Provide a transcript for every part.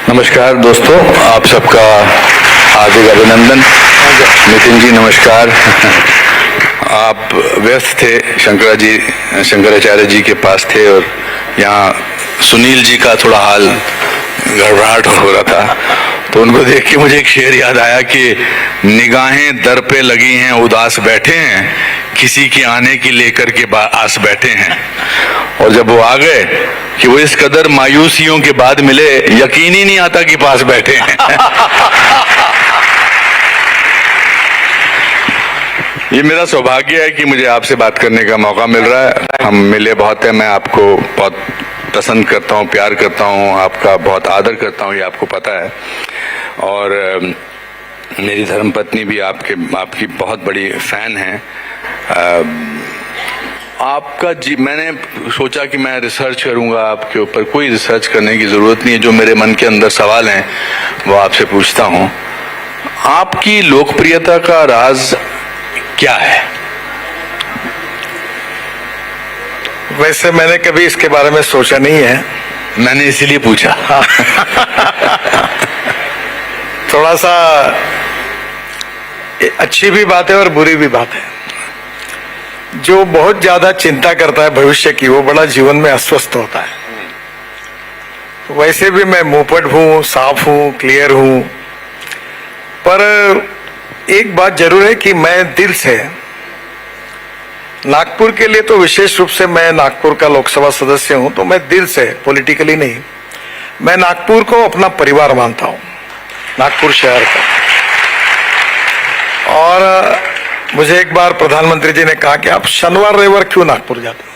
नमस्कार दोस्तों, आप सबका हार्दिक अभिनंदन। नितिन जी नमस्कार। आप व्यस्त थे, शंकराचार्य जी के पास थे और यहाँ सुनील जी का थोड़ा हाल गड़बड़ाहट हो रहा था, तो उनको देख के मुझे एक शेर याद आया कि निगाहें दर पे लगी हैं, उदास बैठे हैं, किसी के आने की लेकर के आस बैठे हैं। और जब वो आ गए कि वो इस कदर मायूसियों के बाद मिले, यकीन ही नहीं आता कि पास बैठे हैं। ये मेरा सौभाग्य है कि मुझे आपसे बात करने का मौका मिल रहा है। हम मिले बहुत है, मैं आपको बहुत पसंद करता हूँ, प्यार करता हूँ, आपका बहुत आदर करता हूँ, ये आपको पता है। और मेरी धर्मपत्नी भी आपकी बहुत बड़ी फैन है। आपका मैंने सोचा कि मैं रिसर्च करूंगा आपके ऊपर। कोई रिसर्च करने की जरूरत नहीं है, जो मेरे मन के अंदर सवाल हैं वो आपसे पूछता हूँ। आपकी लोकप्रियता का राज क्या है? वैसे मैंने कभी इसके बारे में सोचा नहीं है, मैंने इसीलिए पूछा। थोड़ा सा अच्छी भी बात है और बुरी भी बात है। जो बहुत ज्यादा चिंता करता है भविष्य की, वो बड़ा जीवन में अस्वस्थ होता है। वैसे भी मैं मुंहफट हूं, साफ हूं, क्लियर हूं, पर एक बात जरूर है कि मैं दिल से नागपुर के लिए, तो विशेष रूप से मैं नागपुर का लोकसभा सदस्य हूं, तो मैं दिल से, पॉलिटिकली नहीं, मैं नागपुर को अपना परिवार मानता हूं, नागपुर शहर का। और मुझे एक बार प्रधानमंत्री जी ने कहा कि आप शनिवार रविवार क्यों नागपुर जाते हो?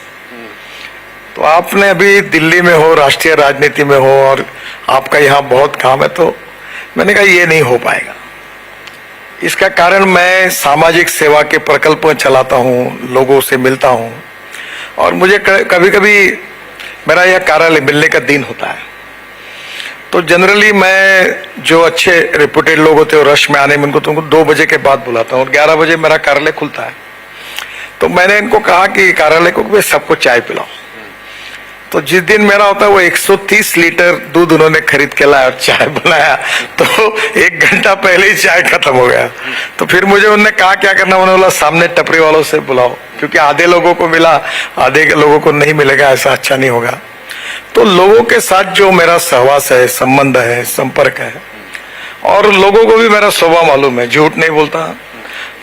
तो आपने अभी दिल्ली में हो, राष्ट्रीय राजनीति में हो और आपका यहाँ बहुत काम है, तो मैंने कहा ये नहीं हो पाएगा। इसका कारण मैं सामाजिक सेवा के प्रकल्प चलाता हूँ, लोगों से मिलता हूँ, और मुझे कभी कभी मेरा यह कार्यालय मिलने का दिन होता है। तो जनरली मैं जो अच्छे रेपुटेड लोग होते हैं रश में आने में, उनको 2 बजे के बाद बुलाता हूँ और 11 बजे मेरा कार्यालय खुलता है। तो मैंने इनको कहा कि कार्यालय को सबको चाय पिलाओ। तो जिस दिन मेरा होता है वो 130 लीटर दूध उन्होंने खरीद के लाया और चाय बनाया, तो 1 घंटा पहले ही चाय खत्म हो गया। तो फिर मुझे उन्होंने कहा क्या करना, उन्होंने बोला सामने टपरी वालों से बुलाओ, क्योंकि आधे लोगों को मिला, आधे लोगों को नहीं मिलेगा, ऐसा अच्छा नहीं होगा। तो लोगों के साथ जो मेरा सहवास है, संबंध है, संपर्क है, और लोगों को भी मेरा स्वभाव मालूम है, झूठ नहीं बोलता,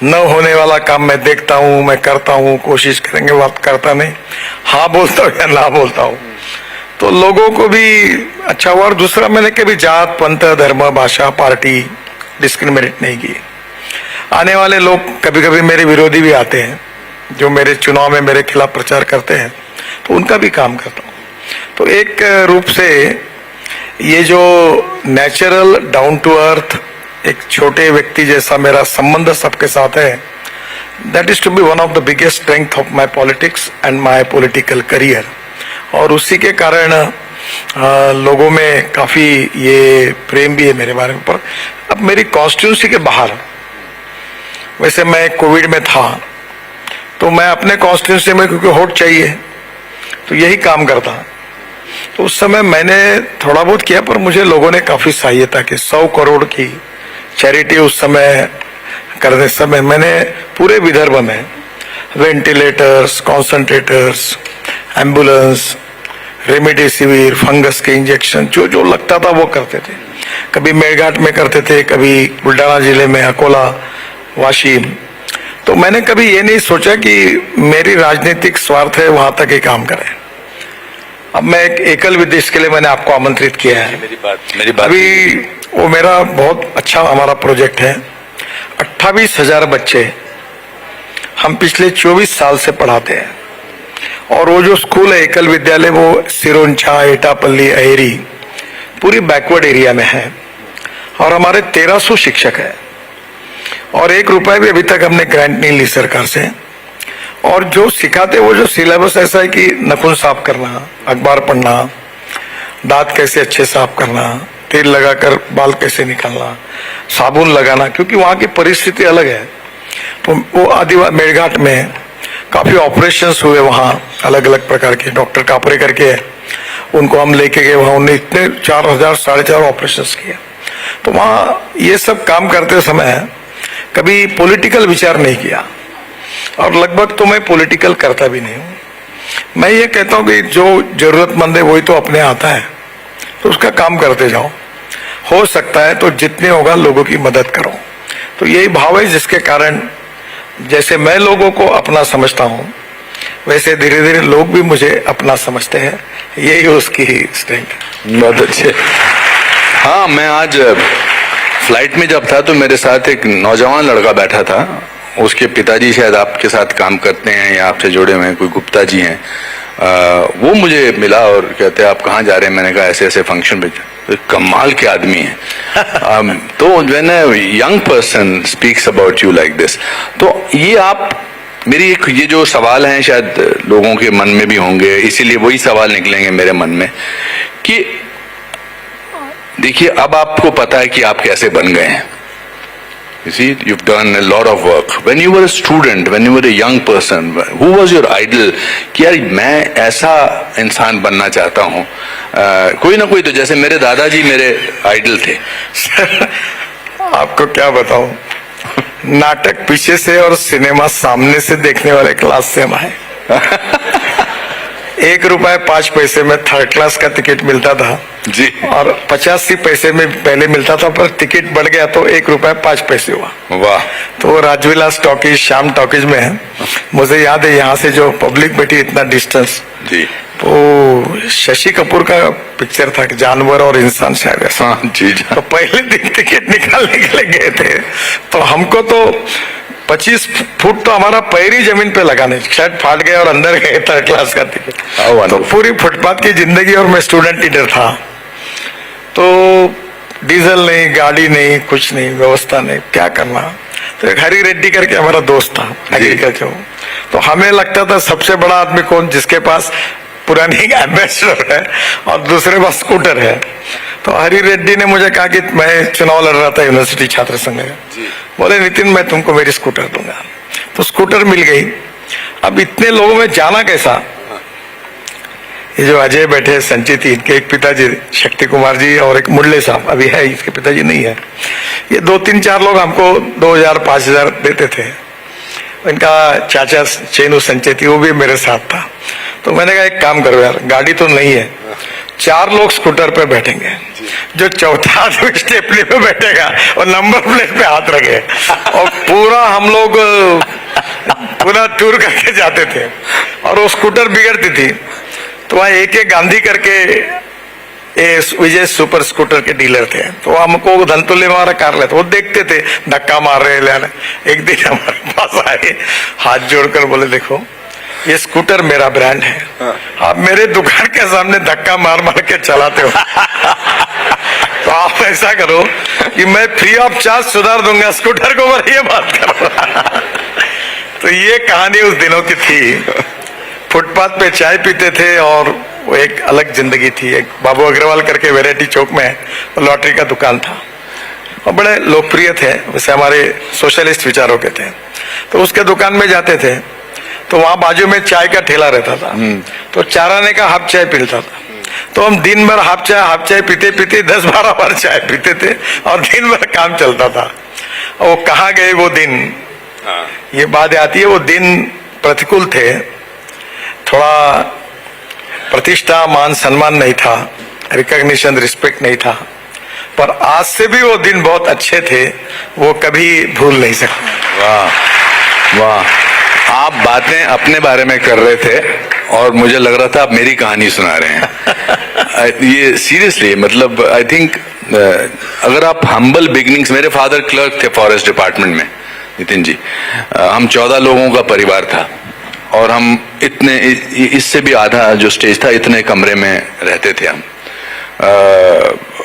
न होने वाला काम मैं देखता हूँ, मैं करता हूँ, कोशिश करेंगे, बात करता नहीं, हाँ बोलता हूँ या ना बोलता हूँ। तो लोगों को भी अच्छा हुआ। और दूसरा, मैंने कभी जात, पंथ, धर्म, भाषा, पार्टी डिस्क्रिमिनेट नहीं की। आने वाले लोग कभी कभी मेरे विरोधी भी आते हैं, जो मेरे चुनाव में मेरे खिलाफ प्रचार करते हैं, तो उनका भी काम करता हूँ। तो एक रूप से ये जो नेचुरल, डाउन टू अर्थ, एक छोटे व्यक्ति जैसा मेरा संबंध सबके साथ है, that is to be one of the biggest strength of my politics and my political career. और उसी के कारण लोगों में काफी ये प्रेम भी है मेरे बारे में। पर अब मेरी कॉन्स्टिट्यूंसी के बाहर, वैसे मैं कोविड में था, तो मैं अपने कॉन्स्टिट्यूंसी में, क्योंकि वोट चाहिए, तो यही काम करता। तो उस समय मैंने थोड़ा बहुत किया, पर मुझे लोगों ने काफी सहायता की। 100 करोड़ की चैरिटी उस समय करने समय मैंने पूरे विदर्भ में ventilators, concentrators, ambulance, remdesivir, fungus के इंजेक्शन, जो जो लगता था वो करते थे। कभी मेरघाट में करते थे, कभी बुल्ढाना जिले में, अकोला, वाशिम। तो मैंने कभी ये नहीं सोचा कि मेरी राजनीतिक स्वार्थ है वहां तक ही काम करें। अब मैं एक एकल विदेश के लिए मैंने आपको आमंत्रित किया है। मेरी बात अभी वो मेरा बहुत अच्छा हमारा प्रोजेक्ट है। 28,000 बच्चे हम पिछले 24 साल से पढ़ाते हैं, और वो जो स्कूल है एकल विद्यालय, वो सिरोंचा, एटापल्ली, अहेरी, पूरी बैकवर्ड एरिया में है, और हमारे 1300 शिक्षक है, और 1 रुपए भी अभी तक हमने ग्रांट नहीं ली सरकार से। और जो सिखाते, वो जो सिलेबस ऐसा है कि नखून साफ करना, अखबार पढ़ना, दांत कैसे अच्छे साफ करना, तेल लगाकर बाल कैसे निकालना, साबुन लगाना, क्योंकि वहां की परिस्थिति अलग है। तो वो आदिवासी मेरघाट में काफी ऑपरेशंस हुए वहां, अलग अलग प्रकार के, डॉक्टर कापरे करके उनको हम लेके गए वहां, उन्होंने इतने 4,000 4,500 ऑपरेशन किए। तो वहाँ ये सब काम करते समय कभी पॉलिटिकल विचार नहीं किया, और लगभग तो मैं पॉलिटिकल करता भी नहीं हूँ। मैं ये कहता हूँ कि जो जरूरतमंद है वही तो अपने आता है, तो उसका काम करते जाओ। हो सकता है तो जितने होगा लोगों की मदद करो। तो यही भाव है जिसके कारण जैसे मैं लोगों को अपना समझता हूँ, वैसे धीरे धीरे लोग भी मुझे अपना समझते हैं। यही उसकी स्ट्रेंथ। बहुत अच्छे। हाँ, मैं आज फ्लाइट में जब था तो मेरे साथ एक नौजवान लड़का बैठा था। उसके पिताजी शायद आपके साथ काम करते हैं या आपसे जुड़े हुए हैं, कोई गुप्ता जी हैं। वो मुझे मिला और कहते हैं आप कहाँ जा रहे हैं? मैंने कहा ऐसे ऐसे फंक्शन पे। कमाल के आदमी हैं। तो when a young person speaks about you like this, तो ये आप मेरी एक ये जो सवाल हैं शायद लोगों के मन में भी होंगे, इसीलिए वही सवाल निकलेंगे मेरे मन में कि देखिए अब आपको पता है कि आप कैसे बन गए हैं। You see, you've done a lot of work. When you were a student, when you were a young person, who was your idol? कि यार मैं ऐसा इंसान बनना चाहता हूँ। कोई ना कोई तो, जैसे मेरे दादाजी मेरे आइडल थे। आपको क्या बताऊं, नाटक पीछे से और सिनेमा सामने से देखने वाले क्लास से हम आए। 1 रुपए 5 पैसे में थर्ड क्लास का टिकट मिलता था जी, और 85 पैसे में पहले मिलता था, पर टिकट बढ़ गया तो 1 रुपए 5 पैसे हुआ। वाह। तो राजविलास टॉकीज, श्याम टॉकीज में है। मुझे याद है यहाँ से जो पब्लिक बैठी इतना डिस्टेंस, जी, वो शशि कपूर का पिक्चर था, जानवर और इंसान शायद ऐसा। हाँ जी, जी। तो पहले दिन टिकट निकालने के लिए गए थे, तो हमको तो 25 फुट तो हमारा पैर ही जमीन पे लगा नहीं, शर्ट फाट गया और अंदर गए थर्ड क्लास का टिकट। तो पूरी फुटपाथ की जिंदगी, और मैं स्टूडेंट लीडर था, तो डीजल नहीं, गाड़ी नहीं, कुछ नहीं, व्यवस्था नहीं, क्या करना। तो एक हरी रेड्डी करके हमारा दोस्त था एग्रीकल्चर, तो हमें लगता था सबसे बड़ा आदमी कौन, जिसके पास पुरानी एम्बेसडर है और दूसरे पास स्कूटर है। तो हरी रेड्डी ने मुझे कहा कि मैं चुनाव लड़ रहा था यूनिवर्सिटी छात्र संघ में, बोले नितिन मैं तुमको मेरी स्कूटर दूंगा। तो स्कूटर मिल गई। अब इतने लोगों में जाना कैसा, ये जो अजय बैठे, संचित, इनके एक पिताजी शक्ति कुमार जी और एक मुरली साहब अभी है, इसके पिताजी नहीं है। ये 2-3-4 लोग हमको 2,000-5,000 देते थे। इनका चाचा चेनू संचेती वो भी मेरे साथ था। तो मैंने कहा एक काम करो यार, गाड़ी तो नहीं है, 4 लोग स्कूटर पे बैठेंगे, जो चौथा आदमी स्टेपनी पे बैठेगा और नंबर प्लेट पे हाथ रखे, और पूरा हम लोग पूरा टूर करके जाते थे। और वो स्कूटर बिगड़ती थी, तो वहाँ एक गांधी करके विजय सुपर स्कूटर के डीलर थे, तो हमको धनतुल्य हमारा कार लेते, वो देखते थे धक्का मार रहे ले। एक दिन हमारे पास आए, हाथ जोड़कर बोले देखो ये स्कूटर मेरा ब्रांड है, आप मेरे दुकान के सामने धक्का मार मार के चलाते हो, तो आप ऐसा करो कि मैं फ्री ऑफ चार्ज सुधार दूंगा स्कूटर को, पर ये बात करो। तो ये कहानी उस दिनों की थी। फुटपाथ पे चाय पीते थे और वो एक अलग जिंदगी थी। एक बाबू अग्रवाल करके वैरायटी चौक में लॉटरी का दुकान था और बड़े लोकप्रिय थे, वैसे हमारे सोशलिस्ट विचारों के थे। तो उसके दुकान में जाते थे, तो वहां बाजू में चाय का ठेला रहता था, तो 4 आने का हाफ चाय पीता था। तो हम दिन भर हाफ चाय पीते पीते 10-12 बार चाय पीते थे और दिन भर काम चलता था। और वो कहाँ गए वो दिन, ये बात आती है। वो दिन प्रतिकूल थे, थोड़ा प्रतिष्ठा मान सम्मान नहीं था, रिकॉग्निशन रिस्पेक्ट नहीं था, पर आज से भी वो दिन बहुत अच्छे थे, वो कभी भूल नहीं सकते। वाह वाह, आप बातें अपने बारे में कर रहे थे और मुझे लग रहा था आप मेरी कहानी सुना रहे हैं। ये सीरियसली, मतलब आई थिंक अगर आप हम्बल बिगिनिंग्स, मेरे फादर क्लर्क थे फॉरेस्ट डिपार्टमेंट में नितिन जी, हम 14 लोगों का परिवार था और हम इतने, इससे भी आधा जो स्टेज था, इतने कमरे में रहते थे हम।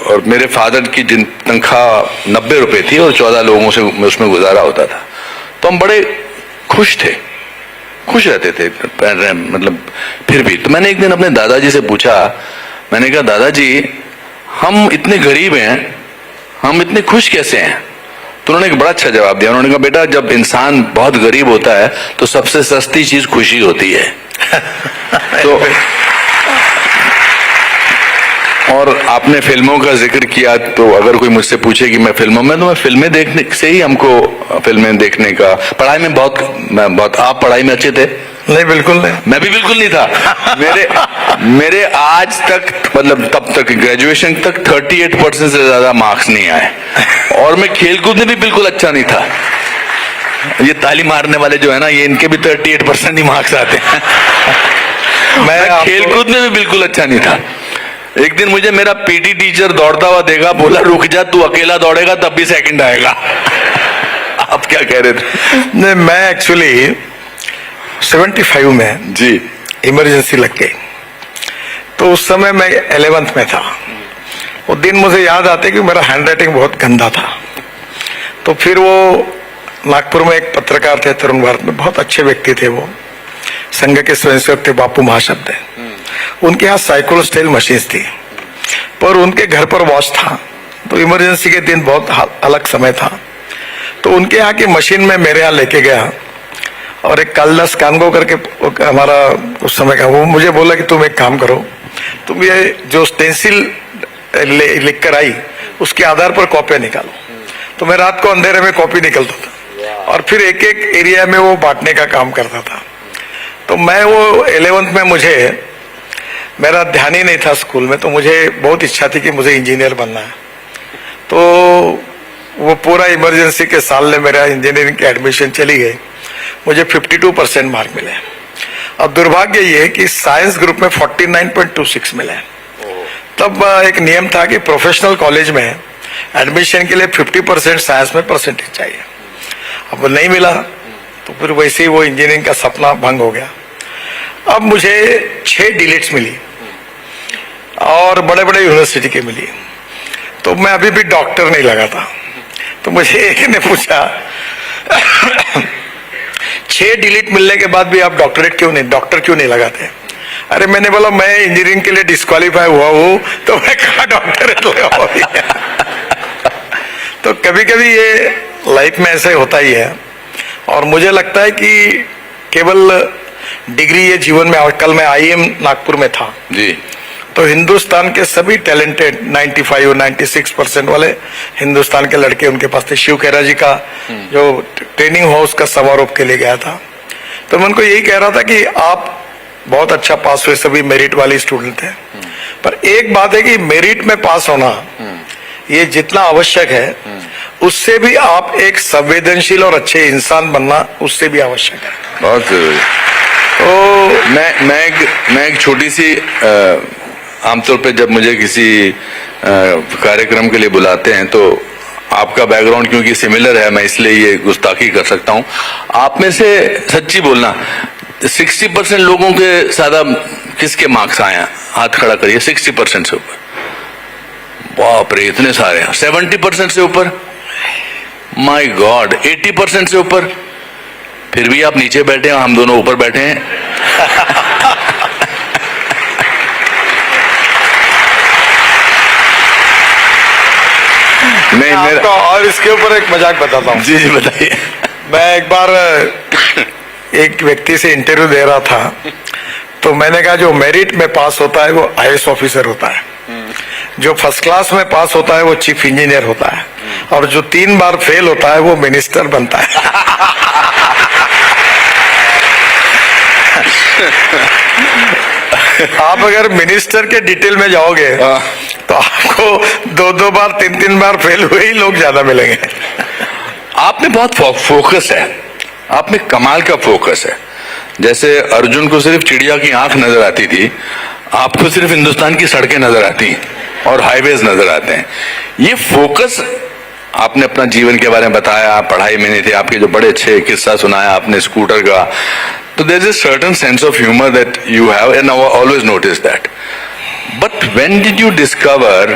और मेरे फादर की जिन तनख्वाह 90 रुपए थी और 14 लोगों से उसमें गुजारा होता था, तो हम बड़े खुश थे, खुश रहते थे, मतलब फिर भी। तो मैंने एक दिन अपने दादाजी से पूछा, मैंने कहा दादाजी हम इतने गरीब हैं, हम इतने खुश कैसे हैं? तो उन्होंने एक बड़ा अच्छा जवाब दिया। उन्होंने कहा बेटा जब इंसान बहुत गरीब होता है तो सबसे सस्ती चीज खुशी होती है। तो और आपने फिल्मों का जिक्र किया, तो अगर कोई मुझसे पूछे कि मैं फिल्मों में, तो मैं फिल्में देखने से ही हमको फिल्में देखने का, पढ़ाई में बहुत आप पढ़ाई में अच्छे थे? नहीं, बिल्कुल नहीं। मैं भी बिल्कुल नहीं था। मेरे आज तक, मतलब तब तक ग्रेजुएशन तक 38% से ज्यादा मार्क्स नहीं आए, और मैं खेलकूद में भी बिल्कुल अच्छा नहीं था। ये ताली मारने वाले जो है ना, ये इनके भी 38% ही मार्क्स आते हैं। मैं खेलकूद में भी बिल्कुल अच्छा नहीं था। एक दिन मुझे मेरा पीटी टीचर दौड़ता हुआ देखा, बोला रुक जा, तू अकेला दौड़ेगा तब भी सेकंड आएगा। आप क्या कह रहे थे? नहीं, मैं एक्चुअली 75 में जी इमरजेंसी लग गई, तो उस समय मैं 11th में था। वो दिन मुझे याद आते कि मेरा हैंड राइटिंग बहुत गंदा था। तो फिर वो नागपुर में एक पत्रकार थे, तरुण भारत में, बहुत अच्छे व्यक्ति थे वो, संघ के स्वयंसेवक थे, बापू महाशब्द है। उनके यहाँ साइकिल स्टाइल मशीन्स थी, पर उनके घर पर वॉच था। तो इमरजेंसी के दिन बहुत अलग समय था, तो उनके यहाँ की मशीन में मेरे यहाँ लेके गया, और एक कालिदास कानगो करके हमारा उस समय का, वो मुझे बोला कि तुम एक काम करो, तुम ये जो स्टेंसिल लिख कर आई उसके आधार पर कॉपियां निकालो। तो मैं रात को अंधेरे में कॉपी निकलता था, और फिर एक एक एरिया में वो बांटने का काम करता था। तो मैं वो 11th में, मेरा ध्यान ही नहीं था स्कूल में, तो मुझे बहुत इच्छा थी कि मुझे इंजीनियर बनना है। तो वो पूरा इमरजेंसी के साल में मेरा इंजीनियरिंग की एडमिशन चली गई, मुझे 52% मार्क मिले। अब दुर्भाग्य ये है कि साइंस ग्रुप में 49.26 मिले। तब एक नियम था कि प्रोफेशनल कॉलेज में एडमिशन के लिए 50% साइंस में परसेंटेज चाहिए। अब वो नहीं मिला, तो फिर वैसे ही वो इंजीनियरिंग का सपना भंग हो गया। अब मुझे 6 डिलीट्स मिली, और बड़े बड़े यूनिवर्सिटी की मिली। तो मैं अभी भी डॉक्टर नहीं लगा था। तो मुझे एक ने पूछा 6 डिलीट मिलने के बाद भी आप डॉक्टर क्यों नहीं लगाते? अरे मैंने बोला मैं इंजीनियरिंग के लिए डिस्क्वालीफाई हुआ हूं, तो मैं कहा डॉक्टर लगा। तो कभी कभी ये लाइफ में ऐसे होता ही है, और मुझे लगता है कि केवल डिग्री ये जीवन में, कल मैं IIM नागपुर में था जी, तो हिंदुस्तान के सभी टैलेंटेड 95-96% वाले हिंदुस्तान के लड़के उनके पास थे। शिव खेरा जी का जो ट्रेनिंग हो, उसका समारोह के लिए गया था। तो मैं उनको यही कह रहा था कि आप बहुत अच्छा पास हुए, सभी मेरिट वाले स्टूडेंट थे, पर एक बात है कि मेरिट में पास होना ये जितना आवश्यक है, उससे भी आप एक संवेदनशील और अच्छे इंसान बनना उससे भी आवश्यक है, बहुत जरूरी। तो मैं एक छोटी सी, आमतौर पे जब मुझे किसी कार्यक्रम के लिए बुलाते हैं, तो आपका बैकग्राउंड क्योंकि सिमिलर है, मैं इसलिए ये गुस्ताखी कर सकता हूँ। आप में से सच्ची बोलना, 60% लोगों के ज्यादा किसके मार्क्स आए हैं? हाथ खड़ा करिए। 60% से ऊपर? बाप रे, इतने सारे हैं। 70% से ऊपर? My God. 80% से ऊपर? फिर भी आप नीचे बैठे हैं, हम दोनों ऊपर बैठे हैं। मैं आपको और इसके ऊपर एक मजाक बताता हूँ। जी जी बताइए। मैं एक बार एक व्यक्ति से इंटरव्यू दे रहा था, तो मैंने कहा जो मेरिट में पास होता है वो IAS ऑफिसर होता है, जो फर्स्ट क्लास में पास होता है वो चीफ इंजीनियर होता है, और जो 3 बार फेल होता है वो मिनिस्टर बनता है। आप अगर मिनिस्टर के डिटेल में जाओगे तो आपको 2-2 बार 3-3 बार फेल हुए ही लोग ज्यादा मिलेंगे। आप में बहुत फोकस है, आप में कमाल का फोकस है। जैसे अर्जुन को सिर्फ चिड़िया की आंख नजर आती थी, आपको सिर्फ हिंदुस्तान की सड़कें नजर आती हैं और हाईवेज नजर आते हैं। ये फोकस, आपने अपना जीवन के बारे में बताया, पढ़ाई में नहीं थे, आपके जो बड़े अच्छे किस्सा सुनाया आपने स्कूटर का, तो there is a certain sense of humour that you have, and I always notice that. But when did you discover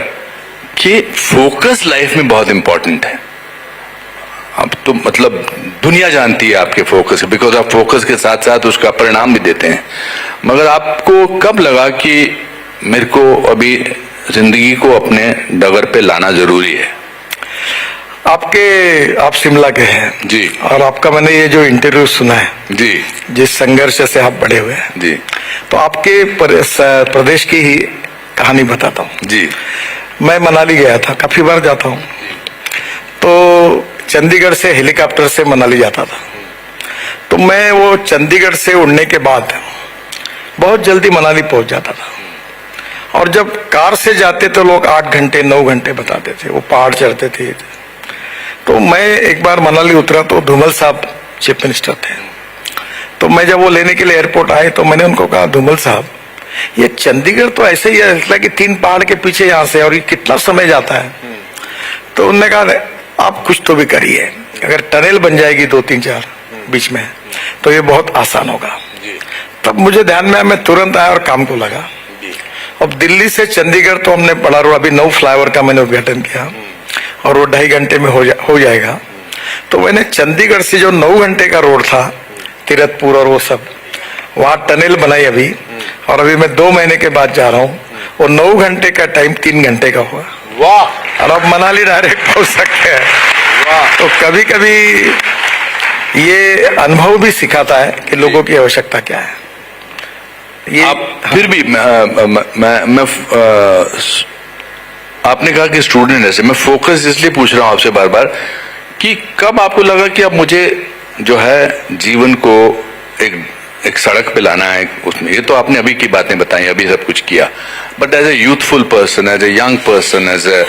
कि फोकस लाइफ में बहुत इंपॉर्टेंट है? अब तो मतलब दुनिया जानती है आपके फोकस, बिकॉज आप फोकस के साथ साथ उसका परिणाम भी देते हैं, मगर आपको कब लगा कि मेरे को अभी जिंदगी को अपने डगर पे लाना जरूरी है? आप शिमला के हैं जी, और आपका मैंने ये जो इंटरव्यू सुना है जी, जिस संघर्ष से आप बड़े हुए हैं जी, तो आपके प्रदेश की ही कहानी बताता हूँ। जी। मैं मनाली गया था, काफी बार जाता हूँ। तो चंडीगढ़ से हेलीकॉप्टर से मनाली जाता था। तो मैं वो चंडीगढ़ से उड़ने के बाद बहुत जल्दी मनाली पहुंच जाता था। और जब कार से जाते तो लोग 8 घंटे 9 घंटे बताते थे, वो पहाड़ चढ़ते थे। तो मैं एक बार मनाली उतरा तो धूमल साहब चीफ मिनिस्टर थे। तो मैं जब वो लेने के लिए एयरपोर्ट आए तो मैंने उनको कहा, धूमल साहब ये चंडीगढ़ तो ऐसे ही है, इसलिए कि 3 पहाड़ के पीछे यहाँ से, और ये कितना समय जाता है। तो उन्होंने कहा आप कुछ तो भी करिए, अगर टनल बन जाएगी 2-3-4 बीच में तो ये बहुत आसान होगा। तब मुझे ध्यान में आया, मैं तुरंत आया और काम को लगा। अब दिल्ली से चंडीगढ़ तो हमने बड़ा रोड, अभी 9 फ्लाईओवर का मैंने उद्घाटन किया और वो 2.5 घंटे में हो जाएगा। तो मैंने चंडीगढ़ से जो 9 घंटे का रोड था, तीरथपुर और वो सब, वहां टनल बनाई अभी, और अभी मैं 2 महीने के बाद जा रहा हूँ। वो 9 घंटे का टाइम 3 घंटे का हुआ। वाह। और अब मनाली डायरेक्ट पहुंच सकते हैं। वाह। तो कभी कभी ये अनुभव भी सिखाता है कि लोगों की आवश्यकता क्या है। ये आप फिर भी मैं आपने कहा कि स्टूडेंट ऐसे, मैं फोकस इसलिए पूछ रहा हूं आपसे बार बार कि कब आपको लगा कि अब मुझे जो है जीवन को एक सड़क पे लाना है उसमें। ये तो आपने अभी की बातें बताई, अभी सब कुछ किया, but as a youthful person, as a young person, as a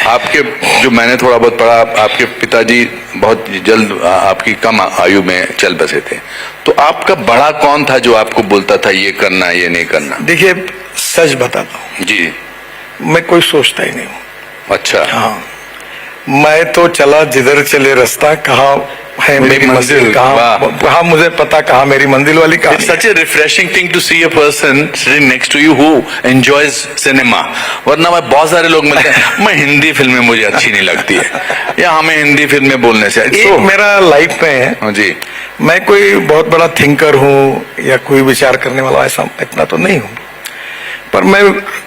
आपके जो मैंने थोड़ा बहुत पढ़ा, आपके पिताजी बहुत जल्द आपकी कम आयु में चल बसे थे। तो आपका बड़ा कौन था जो आपको बोलता था ये करना ये नहीं करना? देखिए, सच बताता हूँ जी। मैं कोई सोचता ही नहीं हूँ। अच्छा। हाँ, मैं तो चला जिधर चले रास्ता, कहाँ है मेरी मंजिल, कहाँ मुझे पता कहाँ मेरी मंजिल वाली कहाँ। It's such a refreshing thing to see a person sitting next to you who enjoys cinema. वरना मैं बहुत सारे लोग मिलते हैं, मैं हिंदी फिल्में मुझे अच्छी नहीं लगती है, या हमें हिंदी फिल्में बोलने से एक मेरा लाइफ में है। हाँ जी। मैं कोई बहुत बड़ा थिंकर हूँ या कोई विचार करने वाला, ऐसा इतना तो नहीं हूँ। पर मैं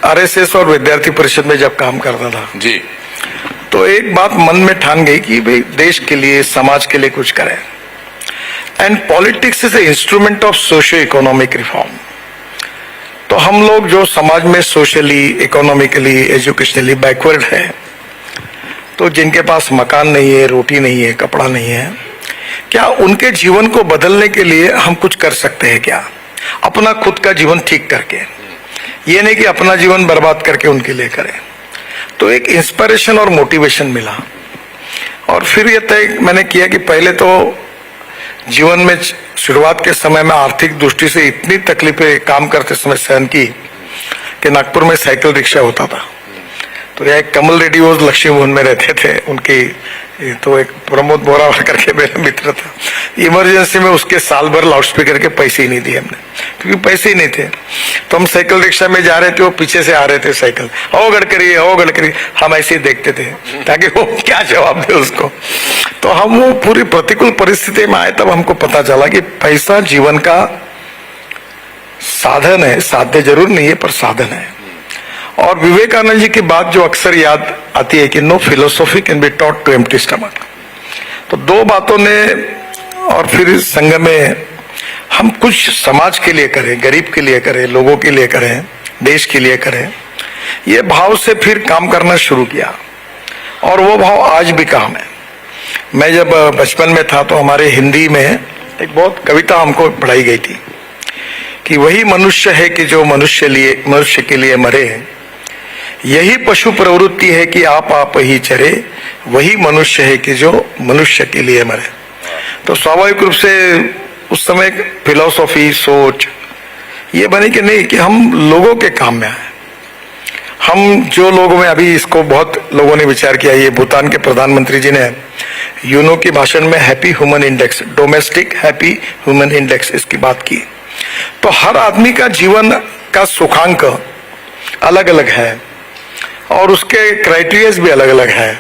आरएसएस और विद्यार्थी परिषद में जब काम करता था जी, तो एक बात मन में ठान गई कि भाई देश के लिए, समाज के लिए कुछ करें। And politics is a instrument of socio economic reform. तो हम लोग जो समाज में सोशली, इकोनॉमिकली, एजुकेशनली बैकवर्ड है, तो जिनके पास मकान नहीं है, रोटी नहीं है, कपड़ा नहीं है, क्या उनके जीवन को बदलने के लिए हम कुछ कर सकते हैं क्या, अपना खुद का जीवन ठीक करके? ये नहीं कि अपना जीवन बर्बाद करके उनके लिए करें। तो एक इंस्पिरेशन और मोटिवेशन मिला, और फिर ये तय मैंने किया कि पहले तो जीवन में शुरुआत के समय में आर्थिक दृष्टि से इतनी तकलीफें काम करते समय सहन की कि नागपुर में साइकिल रिक्शा होता था। तो यहाँ एक कमल रेड्डी वो लक्ष्मी भवन में रहते थे, उनकी तो एक प्रमोद बोरा करके मेरा मित्र था, इमरजेंसी में उसके साल भर लाउड स्पीकर के पैसे ही नहीं दिए हमने, क्योंकि पैसे ही नहीं थे। तो हम साइकिल रिक्शा में जा रहे थे, वो पीछे से आ रहे थे साइकिल, ओ गडकरी, हम ऐसे ही देखते थे ताकि वो क्या जवाब दे उसको। तो हम वो पूरी प्रतिकूल परिस्थिति में आए, तब हमको पता चला कि पैसा जीवन का साधन है, साध्य जरूर नहीं है पर साधन है। और विवेकानंद जी की बात जो अक्सर याद आती है कि no philosophy can be taught to empty stomach. तो 2 बातों ने, और फिर संघ में हम कुछ समाज के लिए करें, गरीब के लिए करें, लोगों के लिए करें, देश के लिए करें, ये भाव से फिर काम करना शुरू किया, और वो भाव आज भी काम है। मैं जब बचपन में था तो हमारे हिंदी में एक बहुत कविता हमको पढ़ाई गई थी कि वही मनुष्य है कि जो मनुष्य के लिए मरे, यही पशु प्रवृत्ति है कि आप ही चरे, वही मनुष्य है कि जो मनुष्य के लिए मरे। तो स्वाभाविक रूप से उस समय फिलॉसफी, सोच ये बनी कि नहीं, कि हम लोगों के काम में आए। हम जो लोगों में, अभी इसको बहुत लोगों ने विचार किया, ये भूटान के प्रधानमंत्री जी ने यूनो की भाषण में happy human index, domestic happy human index, इसकी बात की। तो हर आदमी का जीवन का सुखांक अलग अलग है और उसके क्राइटेरियाज भी अलग अलग है,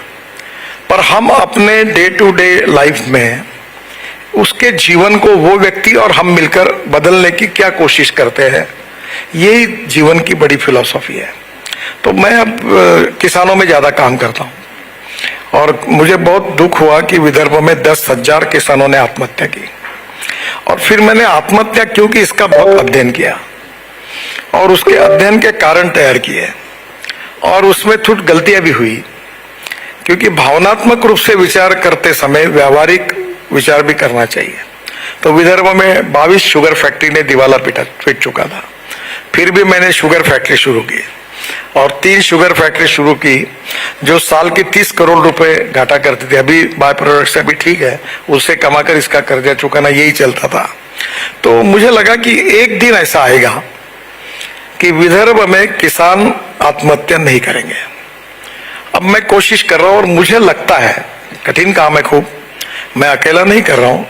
पर हम अपने डे टू डे लाइफ में उसके जीवन को वो व्यक्ति और हम मिलकर बदलने की क्या कोशिश करते हैं, यही जीवन की बड़ी फिलॉसफी है। तो मैं अब किसानों में ज्यादा काम करता हूँ, और मुझे बहुत दुख हुआ कि विदर्भ में 10,000 किसानों ने आत्महत्या की। और फिर मैंने आत्महत्या क्यों की इसका बहुत अध्ययन किया और उसके अध्ययन के कारण तैयार किए। और उसमें थोड़ी गलतियां भी हुई, क्योंकि भावनात्मक रूप से विचार करते समय व्यावहारिक विचार भी करना चाहिए। तो विदर्भ में 22 शुगर फैक्ट्री ने दिवाला पीट चुका था, फिर भी मैंने शुगर फैक्ट्री शुरू की और 3 शुगर फैक्ट्री शुरू की जो साल की 30 करोड़ रुपए घाटा करती थी। अभी बाय प्रोडक्ट से अभी ठीक है, उससे कमाकर इसका कर्जा चुकाना यही चलता था। तो मुझे लगा कि एक दिन ऐसा आएगा कि विदर्भ में किसान आत्महत्या नहीं करेंगे। अब मैं कोशिश कर रहा हूं और मुझे लगता है कठिन काम है खूब, मैं अकेला नहीं कर रहा हूं,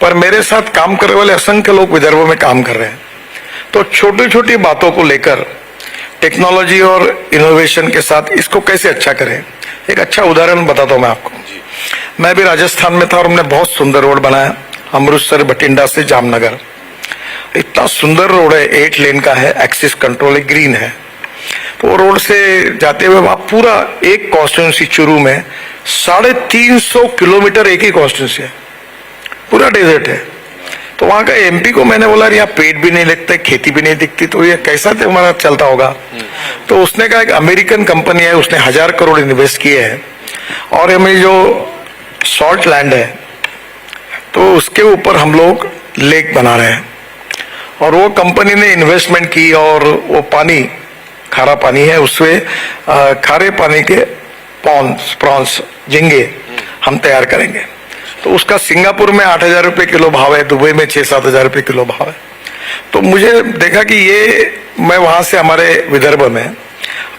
पर मेरे साथ काम करने वाले असंख्य लोग विदर्भ में काम कर रहे हैं। तो छोटी छोटी बातों को लेकर टेक्नोलॉजी और इनोवेशन के साथ इसको कैसे अच्छा करें, एक अच्छा उदाहरण बताता हूं मैं आपको। मैं भी राजस्थान में था और हमने बहुत सुंदर रोड बनाया, अमृतसर बठिंडा से जामनगर। इतना सुंदर रोड है, 8 लेन का है, एक्सिस कंट्रोल है, ग्रीन है। तो रोड से जाते हुए वहां पूरा एक कॉन्स्टिट्यूंसी चुरू में 350 किलोमीटर एक ही कॉन्स्टिट्यूंसी है, पूरा डेजर्ट है। तो वहां का एमपी को मैंने बोला यहाँ पेड़ भी नहीं लगते, खेती भी नहीं दिखती, तो ये कैसा हमारा चलता होगा। तो उसने कहा एक अमेरिकन कंपनी है, उसने 1000 करोड़ इन्वेस्ट किए हैं और हमें जो सॉल्ट लैंड है तो उसके ऊपर हम लोग लेक बना रहे हैं। और वो कंपनी ने इन्वेस्टमेंट की और वो पानी खारा पानी है, उससे खारे पानी के प्रॉन्स झींगे हम तैयार करेंगे। तो उसका सिंगापुर में 8000 रुपये किलो भाव है, दुबई में 6-7 हजार रुपये किलो भाव है। तो मुझे देखा कि ये मैं वहां से हमारे विदर्भ में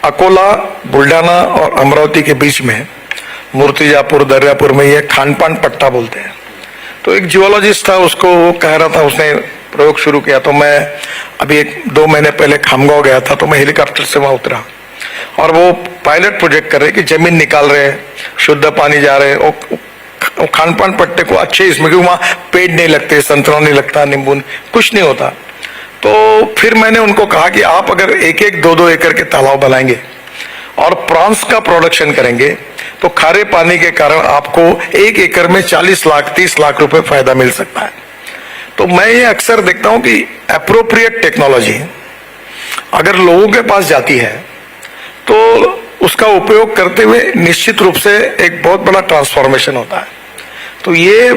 अकोला, बुल्ढाना और अमरावती के बीच में मूर्तिजापुर, दर्यापुर में ये खानपान पट्टा बोलते हैं। तो एक जियोलॉजिस्ट था, उसको वो कह रहा था, उसने प्रयोग शुरू किया। तो मैं अभी 1-2 महीने पहले खामगांव गया था, तो मैं हेलीकॉप्टर से वहां उतरा और वो पायलट प्रोजेक्ट कर रहे कि जमीन निकाल रहे, शुद्ध पानी जा रहे और खानपान पट्टे को अच्छे इसमें, क्योंकि वहां पेड़ नहीं लगते, संतरा नहीं लगता, नींबू कुछ नहीं होता। तो फिर मैंने उनको कहा कि आप अगर 1-1, 2-2 एकड़ के तालाब बनाएंगे और प्रॉन्स का प्रोडक्शन करेंगे तो खारे पानी के कारण आपको 1 एकड़ में 40 लाख 30 लाख रुपए फायदा मिल सकता है। तो मैं ये अक्सर देखता हूं कि एप्रोप्रिएट टेक्नोलॉजी अगर लोगों के पास जाती है तो उसका उपयोग करते हुए निश्चित रूप से एक बहुत बड़ा ट्रांसफॉर्मेशन होता है। तो ये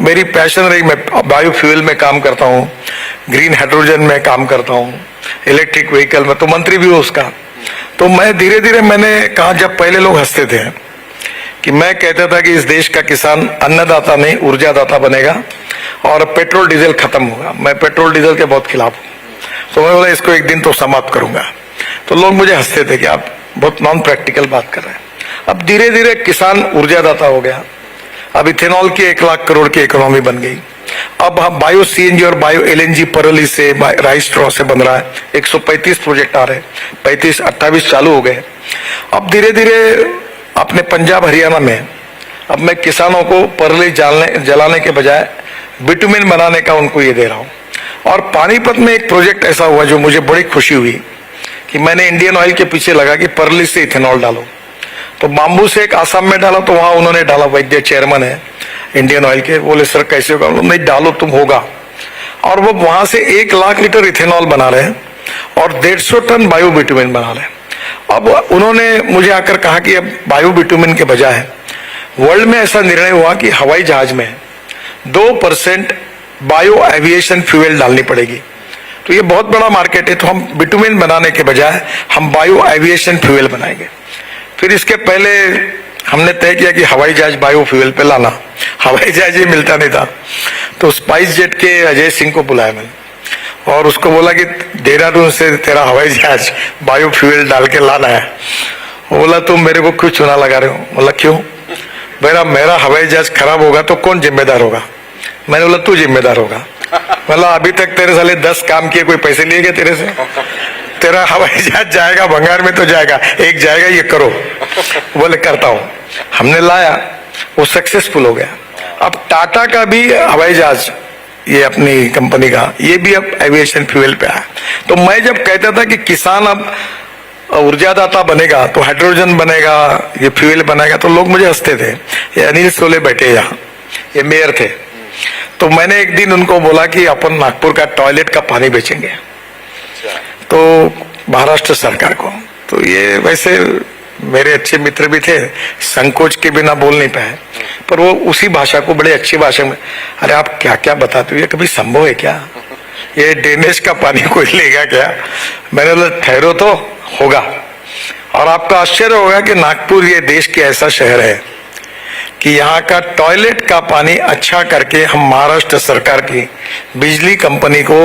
मेरी पैशन रही। मैं बायोफ्यूल में काम करता हूँ, ग्रीन हाइड्रोजन में काम करता हूँ, इलेक्ट्रिक व्हीकल में तो मंत्री भी हूँ उसका। तो मैं धीरे धीरे मैंने कहा, जब पहले लोग हंसते थे कि मैं कहता था कि इस देश का किसान अन्नदाता नहीं ऊर्जादाता बनेगा और पेट्रोल डीजल खत्म होगा। मैं पेट्रोल डीजल के बहुत खिलाफ हूँ, तो मैं बोला इसको एक दिन तो समाप्त करूंगा। तो लोग मुझे हंसते थे कि आप बहुत नॉन प्रैक्टिकल बात कर रहे हैं। अब धीरे धीरे किसान ऊर्जादाता हो गया, अब इथेनॉल की 1 लाख करोड़ की इकोनॉमी बन गई। अब हम बायो सीएनजी और बायो एलएनजी परली से, राइस स्ट्रॉ से बन रहा है। 135 प्रोजेक्ट आ रहे हैं, 35-28 चालू हो गए। अब धीरे धीरे अपने पंजाब हरियाणा में अब मैं किसानों को परली जलाने के बजाय बिटुमिन बनाने का उनको ये दे रहा हूँ। और पानीपत में एक प्रोजेक्ट ऐसा हुआ जो मुझे बड़ी खुशी हुई कि मैंने इंडियन ऑयल के पीछे लगा कि परली से इथेनॉल डालो। तो बाम्बू से एक आसाम में डाला, तो वहां उन्होंने डाला, वैद्य चेयरमैन है इंडियन ऑयल के, बोले सर कैसे होगा, नहीं डालो तुम होगा। और वो वहां से 1 लाख लीटर इथेनॉल बना रहे हैं और 150 टन बायो बिटुमिन बना रहे हैं। अब उन्होंने मुझे आकर कहा कि अब बायो बिटुमिन के बजाय वर्ल्ड में ऐसा निर्णय हुआ कि हवाई जहाज में 2% बायो एविएशन फ्यूल डालनी पड़ेगी। तो ये बहुत बड़ा मार्केट है, तो हम बिटुमिन बनाने के बजाय हम बायो एविएशन फ्यूल बनाएंगे। फिर इसके पहले हमने तय किया कि हवाई जहाज बायो फ्यूल पे लाना, हवाई जहाज ये मिलता नहीं था। तो स्पाइस जेट के अजय सिंह को बुलाया मैंने और उसको बोला कि देहरादून से तेरा हवाई जहाज बायो फ्यूल डाल के लाना है। वो बोला तुम मेरे को क्यों चुना लगा रहे हो? बोला क्यों? मेरा हवाई जहाज खराब होगा तो कौन जिम्मेदार होगा? मैंने बोला तू जिम्मेदार होगा। बोला अभी तक तेरे साले 10 काम किए, कोई पैसे लिए गए तेरे से? तेरा हवाई जहाज जाएगा बंगाल में तो जाएगा, एक जाएगा, ये करो। बोले करता हूं। हमने लाया, वो सक्सेसफुल हो गया। अब टाटा का भी हवाई जहाज, ये अपनी कंपनी का, ये भी अब एविएशन फ्यूल पे आया। तो मैं जब कहता था कि किसान अब ऊर्जादाता बनेगा तो हाइड्रोजन बनेगा, ये फ्यूल बनेगा, तो लोग मुझे हंसते थे। ये अनिल सोले बैठे यहाँ, ये मेयर थे। तो मैंने एक दिन उनको बोला कि अपन नागपुर का टॉयलेट का पानी बेचेंगे, तो महाराष्ट्र सरकार को। तो ये वैसे मेरे अच्छे मित्र भी थे, संकोच के बिना बोल नहीं पाए, पर वो उसी भाषा को बड़े अच्छी भाषा में, अरे आप क्या क्या बताते हो, ये कभी संभव है क्या, ये ड्रेनेज का पानी कोई लेगा क्या। मैंने बोला ठहरो तो होगा। और आपका आश्चर्य होगा कि नागपुर ये देश के ऐसा शहर है कि यहाँ का टॉयलेट का पानी अच्छा करके हम महाराष्ट्र सरकार की बिजली कंपनी को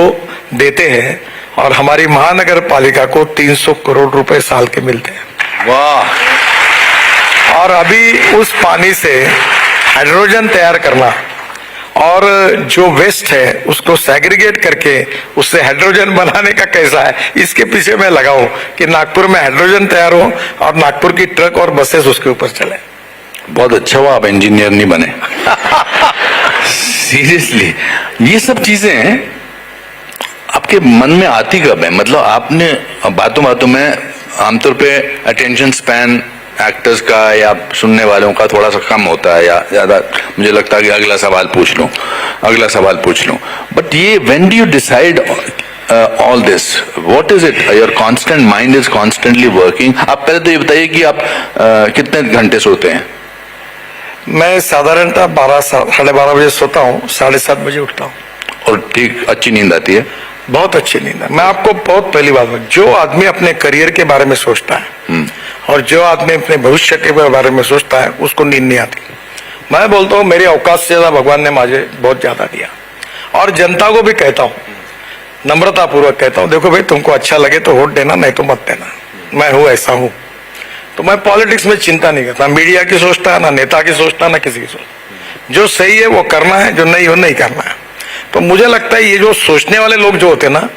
देते हैं और हमारी महानगर पालिका को 300 करोड़ रुपए साल के मिलते हैं। वाह। और अभी उस पानी से हाइड्रोजन तैयार करना और जो वेस्ट है उसको सेग्रीगेट करके उससे हाइड्रोजन बनाने का कैसा है, इसके पीछे मैं लगा हूं कि नागपुर में हाइड्रोजन तैयार हो और नागपुर की ट्रक और बसेस उसके ऊपर चले। बहुत अच्छा हुआ आप इंजीनियर नहीं बने। सीरियसली ये सब चीजें आपके मन में आती कब है? मतलब आपने बातों बातों में, आमतौर पे अटेंशन स्पैन एक्टर्स का या सुनने वालों का थोड़ा सा कम होता है, या ज्यादा मुझे लगता है कि अगला सवाल पूछ लूं, बट ये when do you decide all this, what is it, your constant mind is constantly working. आप पहले तो ये बताइए कि आप कितने घंटे सोते हैं? मैं साधारणतः 12-12:30 बजे सोता हूँ, 7:30 बजे उठता हूँ। और ठीक अच्छी नींद आती है? बहुत अच्छी नींद है। मैं आपको बहुत पहली बात, जो आदमी अपने करियर के बारे में सोचता है और जो आदमी अपने भविष्य के बारे में सोचता है उसको नींद नहीं आती। मैं बोलता हूँ मेरी औकात से ज्यादा भगवान ने मुझे बहुत ज्यादा दिया, और जनता को भी कहता हूँ, नम्रता पूर्वक कहता हूँ, देखो भाई तुमको अच्छा लगे तो वोट देना, नहीं तो मत देना, मैं हूँ ऐसा हूँ। तो मैं पॉलिटिक्स में चिंता नहीं करता, मीडिया की सोचता, ना नेता की सोचता, ना किसी की सोचता। जो सही है वो करना है, जो नहीं हो नहीं करना है। तो मुझे लगता है ये जो सोचने वाले लोग जो होते हैं ना,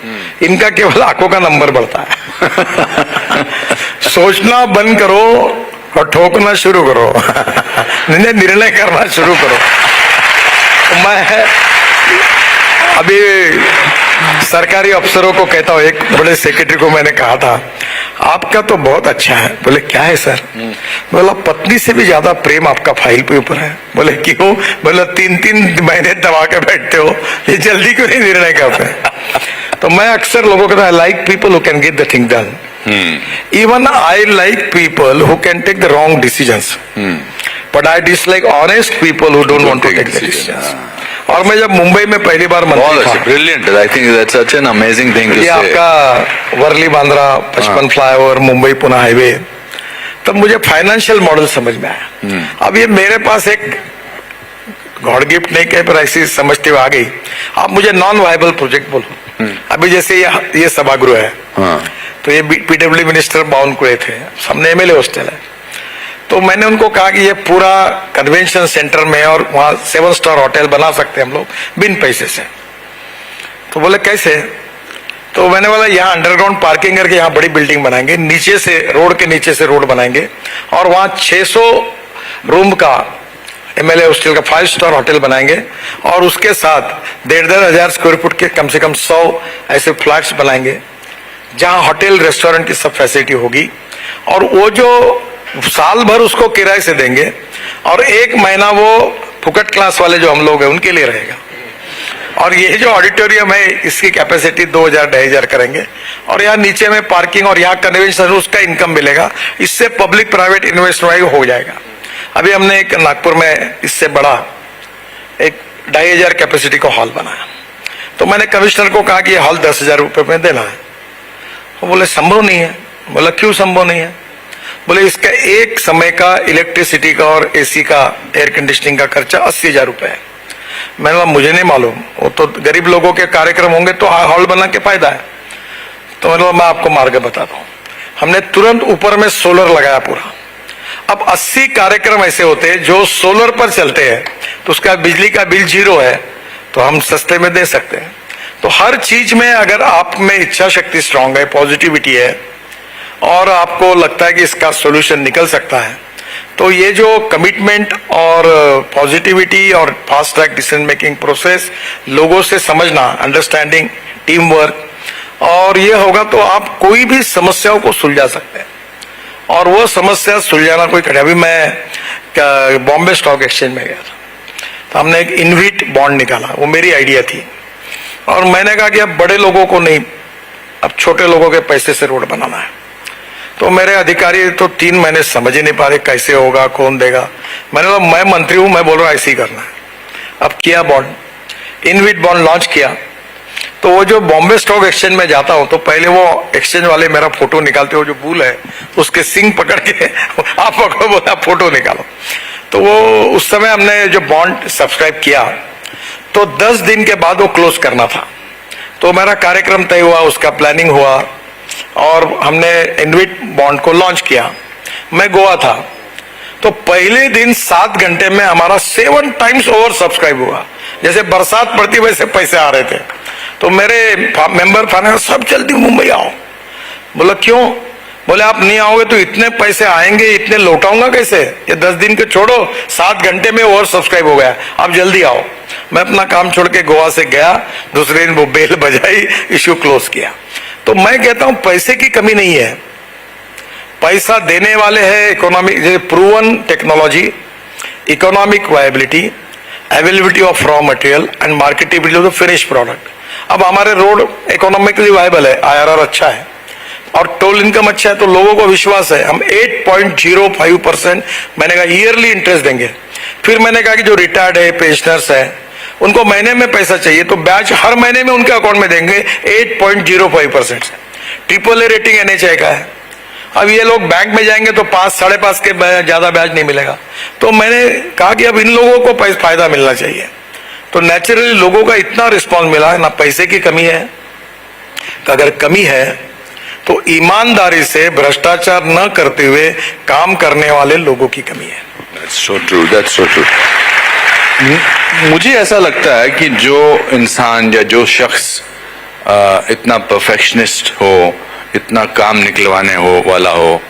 इनका केवल आंखों का नंबर बढ़ता है। सोचना बंद करो और ठोकना शुरू करो। निर्णय करना शुरू करो। तो मैं अभी सरकारी अफसरों को कहता हूँ, एक बड़े सेक्रेटरी को मैंने कहा था, आपका तो बहुत अच्छा है। बोले क्या है सर? बोला पत्नी से भी ज्यादा प्रेम आपका फाइल पे ऊपर है। बोले क्यों? बोला 3-3 महीने दबा के बैठते हो, ये जल्दी क्यों नहीं निर्णय करते? तो मैं अक्सर लोगों को, I like people who can get the thing done. Even I like people who can take the wrong decisions, but I dislike honest people who don't want to take the decisions. और मैं जब मुंबई में पहली बार मंत्री था, brilliant, I think that's such an amazing thing to say. ये आपका वर्ली बांद्रा 55 फ्लाईओवर, मुंबई पुणे हाईवे, तब मुझे फाइनेंशियल मॉडल समझ में आया। अब ये मेरे पास एक गॉड गिफ्ट नहीं कहे, पर ऐसी समझते हुए आ गई, आप मुझे नॉन वायबल प्रोजेक्ट बोलो। अभी जैसे ये सभागृह है, तो ये पीडब्ल्यू मिनिस्टर बावनकुळे थे, सामने एमएलए हॉस्टल है। तो मैंने उनको कहा कि ये पूरा कन्वेंशन सेंटर में और वहां 7 स्टार होटल बना सकते हैं हम लोग बिन पैसे से। तो बोले कैसे? तो मैंने बोला यहाँ अंडरग्राउंड पार्किंग करके यहाँ बड़ी बिल्डिंग बनाएंगे, नीचे से रोड के नीचे से रोड बनाएंगे, और वहां 600 रूम का एमएलए हॉस्टल का 5 स्टार होटल बनाएंगे, और उसके साथ 1,500 हजार स्क्वायर फुट के कम से कम 100 ऐसे फ्लैट्स बनाएंगे जहां होटल रेस्टोरेंट की सब फैसिलिटी होगी, और वो जो साल भर उसको किराए से देंगे, और 1 महीना वो फुकट क्लास वाले जो हम लोग हैं उनके लिए रहेगा। और ये जो ऑडिटोरियम है इसकी कैपेसिटी 2,000-2,500 करेंगे, और यहाँ नीचे में पार्किंग और यहाँ कन्वेंशन उसका इनकम मिलेगा। इससे पब्लिक प्राइवेट इन्वेस्टमेंट हो जाएगा। अभी हमने एक नागपुर में इससे बड़ा एक 2,500 कैपेसिटी का हॉल बनाया। तो मैंने कमिश्नर को कहा कि ये हॉल 10,000 रुपये में देना है। वो बोले संभव नहीं है। बोला क्यों संभव नहीं है? बोले इसका एक समय का इलेक्ट्रिसिटी का और एसी का एयर कंडीशनिंग का खर्चा 80,000 रुपये है। मैंने बोला मुझे नहीं मालूम, वो तो गरीब लोगों के कार्यक्रम होंगे तो हॉल बना के फायदा है। तो मैंने बोला मैं आपको मार्ग बताता हूँ। हमने तुरंत ऊपर में सोलर लगाया पूरा। अब 80 कार्यक्रम ऐसे होते हैं जो सोलर पर चलते हैं, तो उसका बिजली का बिल 0 है, तो हम सस्ते में दे सकते हैं। तो हर चीज में अगर आप में इच्छा शक्ति स्ट्रांग है, पॉजिटिविटी है, और आपको लगता है कि इसका सॉल्यूशन निकल सकता है, तो ये जो कमिटमेंट और पॉजिटिविटी और fast track decision making process, लोगों से समझना, अंडरस्टैंडिंग, टीम वर्क, और ये होगा तो आप कोई भी समस्याओं को सुलझा सकते हैं। और वो समस्या सुलझाना कोई कठिन। अभी मैं बॉम्बे स्टॉक एक्सचेंज में गया था, तो हमने एक इनविट बॉन्ड निकाला, वो मेरी आइडिया थी। और मैंने कहा कि अब बड़े लोगों को नहीं, अब छोटे लोगों के पैसे से रोड बनाना है। तो मेरे अधिकारी तो 3 महीने समझ ही नहीं पा रहे कैसे होगा, कौन देगा। मैंने बोला मैं मंत्री हूं, मैं बोल रहा हूं ऐसे ही करना है। अब किया बॉन्ड, इनविट बॉन्ड लॉन्च किया। तो वो जो बॉम्बे स्टॉक एक्सचेंज में जाता हूं तो पहले वो एक्सचेंज वाले मेरा फोटो निकालते हो, जो बुल है उसके सिंग पकड़ के आप पकड़ो, बोला फोटो निकालो। तो वो उस समय हमने जो बॉन्ड सब्सक्राइब किया तो 10 दिन के बाद वो क्लोज करना था। तो मेरा कार्यक्रम तय हुआ, उसका प्लानिंग हुआ और हमने इनविट बॉन्ड को लॉन्च किया। मैं गोवा था, तो पहले दिन 7 घंटे में हमारा 7 टाइम्स ओवर सब्सक्राइब हुआ। जैसे बरसात पड़ती वैसे पैसे आ रहे थे। तो मेरे मेंबर फाइनेंस सब जल्दी मुंबई आओ। बोला क्यों? बोले आप नहीं आओगे तो इतने पैसे आएंगे, इतने लौटाऊंगा कैसे? ये 10 दिन के छोड़ो, 7 घंटे में ओवर सब्सक्राइब हो गया, आप जल्दी आओ। मैं अपना काम छोड़ के गोवा से गया, दूसरे दिन वो बेल बजाई, इश्यू क्लोज किया। तो मैं कहता हूं पैसे की कमी नहीं है, पैसा देने वाले हैं। Economic proven technology, economic viability, availability of raw material and marketability of the finish product. अब हमारे रोड इकोनॉमिकली वायबल है, IRR अच्छा है और टोल इनकम अच्छा है, तो लोगों को विश्वास है। हम 8.05% मैंने कहा ईयरली इंटरेस्ट देंगे। फिर मैंने कहा कि जो रिटायर्ड है, पेंशनर्स है, उनको महीने में पैसा चाहिए तो ब्याज हर महीने में उनके अकाउंट में देंगे 8.05% से। AAA रेटिंग NHAI का है। अब ये लोग बैंक में जाएंगे तो 5, 5.5 के ज्यादा ब्याज नहीं मिलेगा। तो मैंने कहा कि अब इन लोगों को फायदा मिलना चाहिए। तो नेचुरली लोगों का इतना रिस्पॉन्स मिला है, ना पैसे की कमी है। तो अगर कमी है तो ईमानदारी से भ्रष्टाचार न करते हुए काम करने वाले लोगों की कमी है। That's so true, that's so true. मुझे ऐसा लगता है कि जो इंसान या जो शख्स इतना परफेक्शनिस्ट हो, इतना काम निकलवाने वाला हो,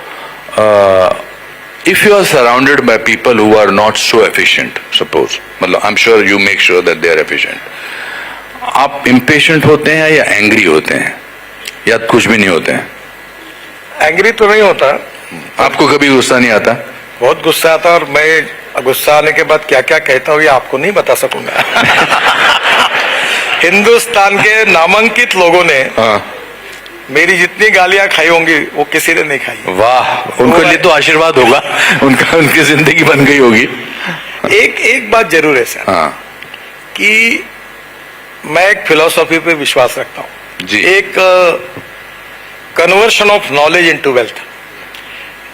if you are surrounded by people who are not so efficient, suppose, मतलब I'm sure you make sure that they are efficient, आप impatient होते हैं या angry होते हैं या कुछ भी नहीं होते हैं? एंग्री तो नहीं होता। आपको कभी गुस्सा नहीं आता? बहुत गुस्सा आता, और मैं गुस्सा आने के बाद क्या क्या कहता हूँ ये आपको नहीं बता सकूंगा। हिंदुस्तान के नामांकित लोगों ने मेरी जितनी गालियां खाई होंगी वो किसी ने नहीं खाई। वाह, उनके लिए तो आशीर्वाद होगा, उनकी जिंदगी बन गई होगी। एक बात जरूर है सर, कि मैं एक फिलॉसफी पे विश्वास रखता हूँ जी। एक conversion of knowledge into wealth,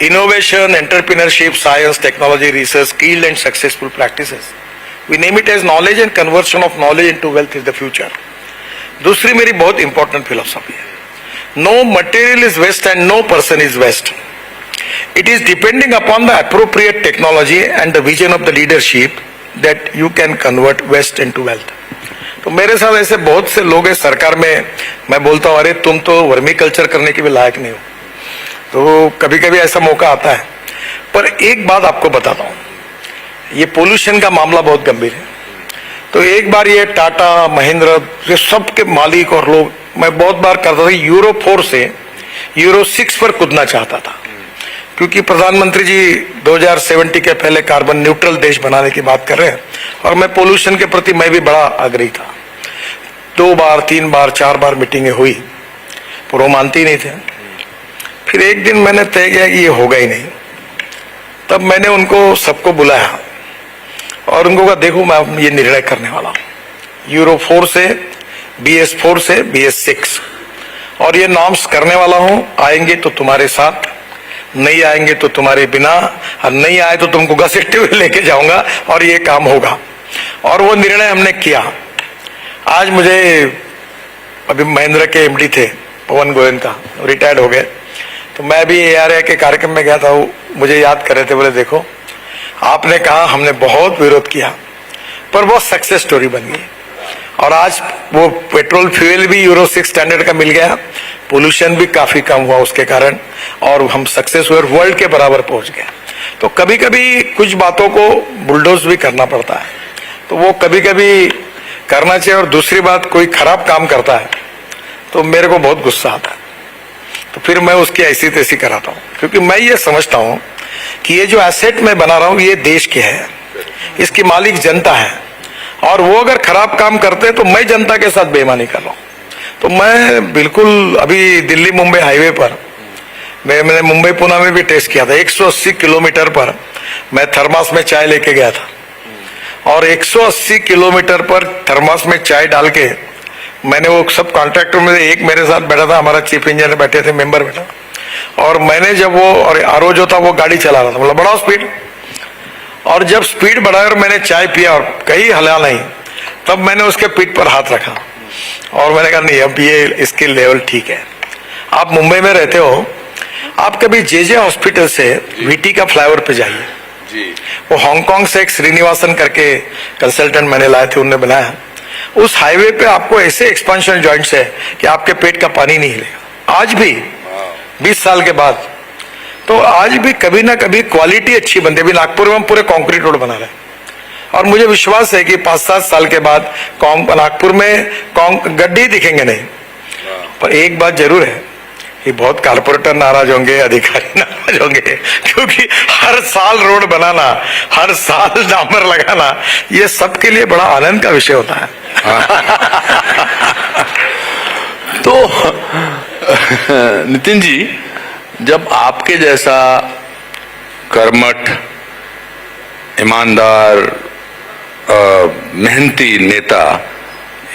innovation, entrepreneurship, science, technology, research, skilled and successful practices, we name it as knowledge, and conversion of knowledge into wealth is the future. दूसरी मेरी बहुत इंपॉर्टेंट फिलॉसफी है, no material is waste and no person is waste. It is depending upon the appropriate technology and the vision of the leadership that you can convert waste into wealth. तो मेरे साथ ऐसे बहुत से लोग हैं सरकार में, मैं बोलता हूँ अरे तुम तो वर्मी कल्चर करने के भी लायक नहीं हो। तो कभी कभी ऐसा मौका आता है। पर एक बात आपको बताता हूँ, ये पोल्यूशन का मामला बहुत गंभीर है। तो एक बार ये टाटा, महिंद्रा, ये सब के मालिक और लोग, मैं बहुत बार करता था, यूरो 4 से यूरो 6 पर कूदना चाहता था, क्योंकि प्रधानमंत्री जी 2070 के पहले कार्बन न्यूट्रल देश बनाने की बात कर रहे हैं, और मैं पोल्यूशन के प्रति मैं भी बड़ा आग्रही था। 2 बार, 3 बार, 4 बार मीटिंगें हुई, पर वो मानती नहीं थे। फिर एक दिन मैंने तय किया कि ये होगा ही नहीं। तब मैंने उनको सबको बुलाया और उनको कहा देखो मैं ये निर्णय करने वाला हूं, यूरो 4 से BS4 से BS6, और ये नॉर्म्स करने वाला हूं। आएंगे तो तुम्हारे साथ, नहीं आएंगे तो तुम्हारे बिना, और नहीं आए तो तुमको घसीटते हुए लेके जाऊंगा, और ये काम होगा। और वो निर्णय हमने किया। आज मुझे, अभी महिंद्रा के MD थे पवन गोयल का, रिटायर्ड हो गए, तो मैं भी ARI के कार्यक्रम में गया था, मुझे याद कर रहे थे, बोले देखो आपने कहा, हमने बहुत विरोध किया, पर वो सक्सेस स्टोरी बन गई, और आज वो पेट्रोल फ्यूल भी यूरो 6 स्टैंडर्ड का मिल गया, पोल्यूशन भी काफी कम हुआ उसके कारण, और हम सक्सेस हुए, वर्ल्ड के बराबर पहुंच गए। तो कभी कभी कुछ बातों को बुलडोज भी करना पड़ता है, तो वो कभी कभी करना चाहिए। और दूसरी बात, कोई खराब काम करता है तो मेरे को बहुत गुस्सा आता है, तो फिर मैं उसकी ऐसी तैसी कराता हूँ, क्योंकि मैं ये समझता हूँ कि ये जो एसेट मैं बना रहा हूँ ये देश के है, इसकी मालिक जनता है, और वो अगर खराब काम करते तो मैं जनता के साथ बेईमानी कर रहा हूँ। तो मैं बिल्कुल, अभी दिल्ली मुंबई हाईवे पर मैंने मुंबई पुणे में भी टेस्ट किया था। 180 किलोमीटर पर मैं थर्मास में चाय लेके गया था, और 180 किलोमीटर पर थर्मास में चाय डाल के मैंने वो सब कॉन्ट्रैक्टर में एक मेरे साथ बैठा था, हमारा चीफ इंजीनियर बैठे थे, मेंबर बैठा, और मैंने जब वो और आरो जो था वो गाड़ी चला रहा था, मतलब बड़ा स्पीड, और जब स्पीड बढ़ाया और मैंने चाय पिया और कहीं हला नहीं, तब मैंने उसके पीठ पर हाथ रखा और मैंने कहा नहीं, अब ये इसकी लेवल ठीक है। आप मुंबई में रहते हो, आप कभी जेजे हॉस्पिटल से वीटी का फ्लाईओवर पे जाइए जी। वो हांगकांग से एक श्रीनिवासन करके कंसल्टेंट मैंने लाए थे, उन्होंने बनाया। उस हाईवे पे आपको ऐसे एक्सपेंशन जॉइंट्स है कि आपके पेट का पानी नहीं हिलेगा आज भी 20 साल के बाद। तो आज भी कभी ना कभी क्वालिटी अच्छी बनती है। अभी नागपुर में हम पूरे कंक्रीट रोड बना रहे हैं, और मुझे विश्वास है कि 5-7 साल के बाद नागपुर में गड्ढे दिखेंगे नहीं। पर एक बात जरूर है कि बहुत कारपोरेटर नाराज होंगे, अधिकारी नाराज होंगे, क्योंकि हर साल रोड बनाना, हर साल डामर लगाना, ये सबके लिए बड़ा आनंद का विषय होता है। तो नितिन जी, जब आपके जैसा कर्मठ, ईमानदार, मेहनती नेता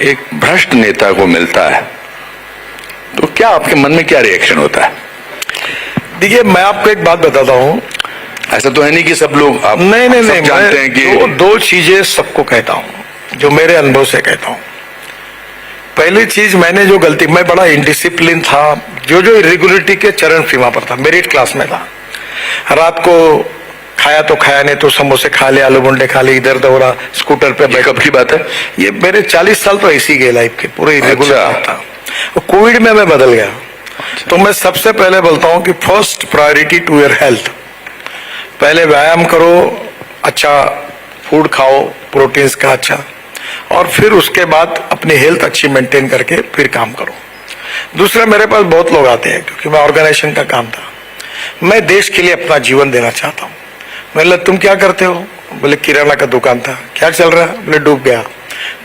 एक भ्रष्ट नेता को मिलता है, तो क्या आपके मन में क्या रिएक्शन होता है? देखिए, मैं आपको एक बात बताता हूँ। ऐसा तो है नहीं कि सब लोग आप नहीं नहीं सब नहीं, जानते हैं कि दो चीजें सबको कहता हूँ जो मेरे अनुभव से कहता हूँ। पहली चीज, मैंने जो गलती, मैं बड़ा इनडिसिप्लिन था, जो इरेगुलरिटी के चरण सीमा पर था, मेरिट क्लास में था। रात को खाया तो खाया, नहीं तो समोसे खा ले, आलू बुंडे खा ले, इधर दौड़ा, स्कूटर पे बैठ। कब की बात है? ये मेरे 40 साल तो ऐसी गए लाइफ के, पूरे इरेगुलर अच्छा। था। कोविड में मैं बदल गया। तो मैं सबसे पहले बोलता हूँ कि first priority to your health. पहले व्यायाम करो, अच्छा फूड खाओ, प्रोटीन्स का अच्छा, और फिर उसके बाद अपनी हेल्थ अच्छी मेंटेन करके फिर काम करो। दूसरा, मेरे पास बहुत लोग आते हैं क्योंकि मैं ऑर्गेनाइजेशन का काम था, मैं देश के लिए अपना जीवन देना चाहता हूँ। मैंने, तुम क्या करते हो? बोले किराना का दुकान था। क्या चल रहा है? बोले डूब गया।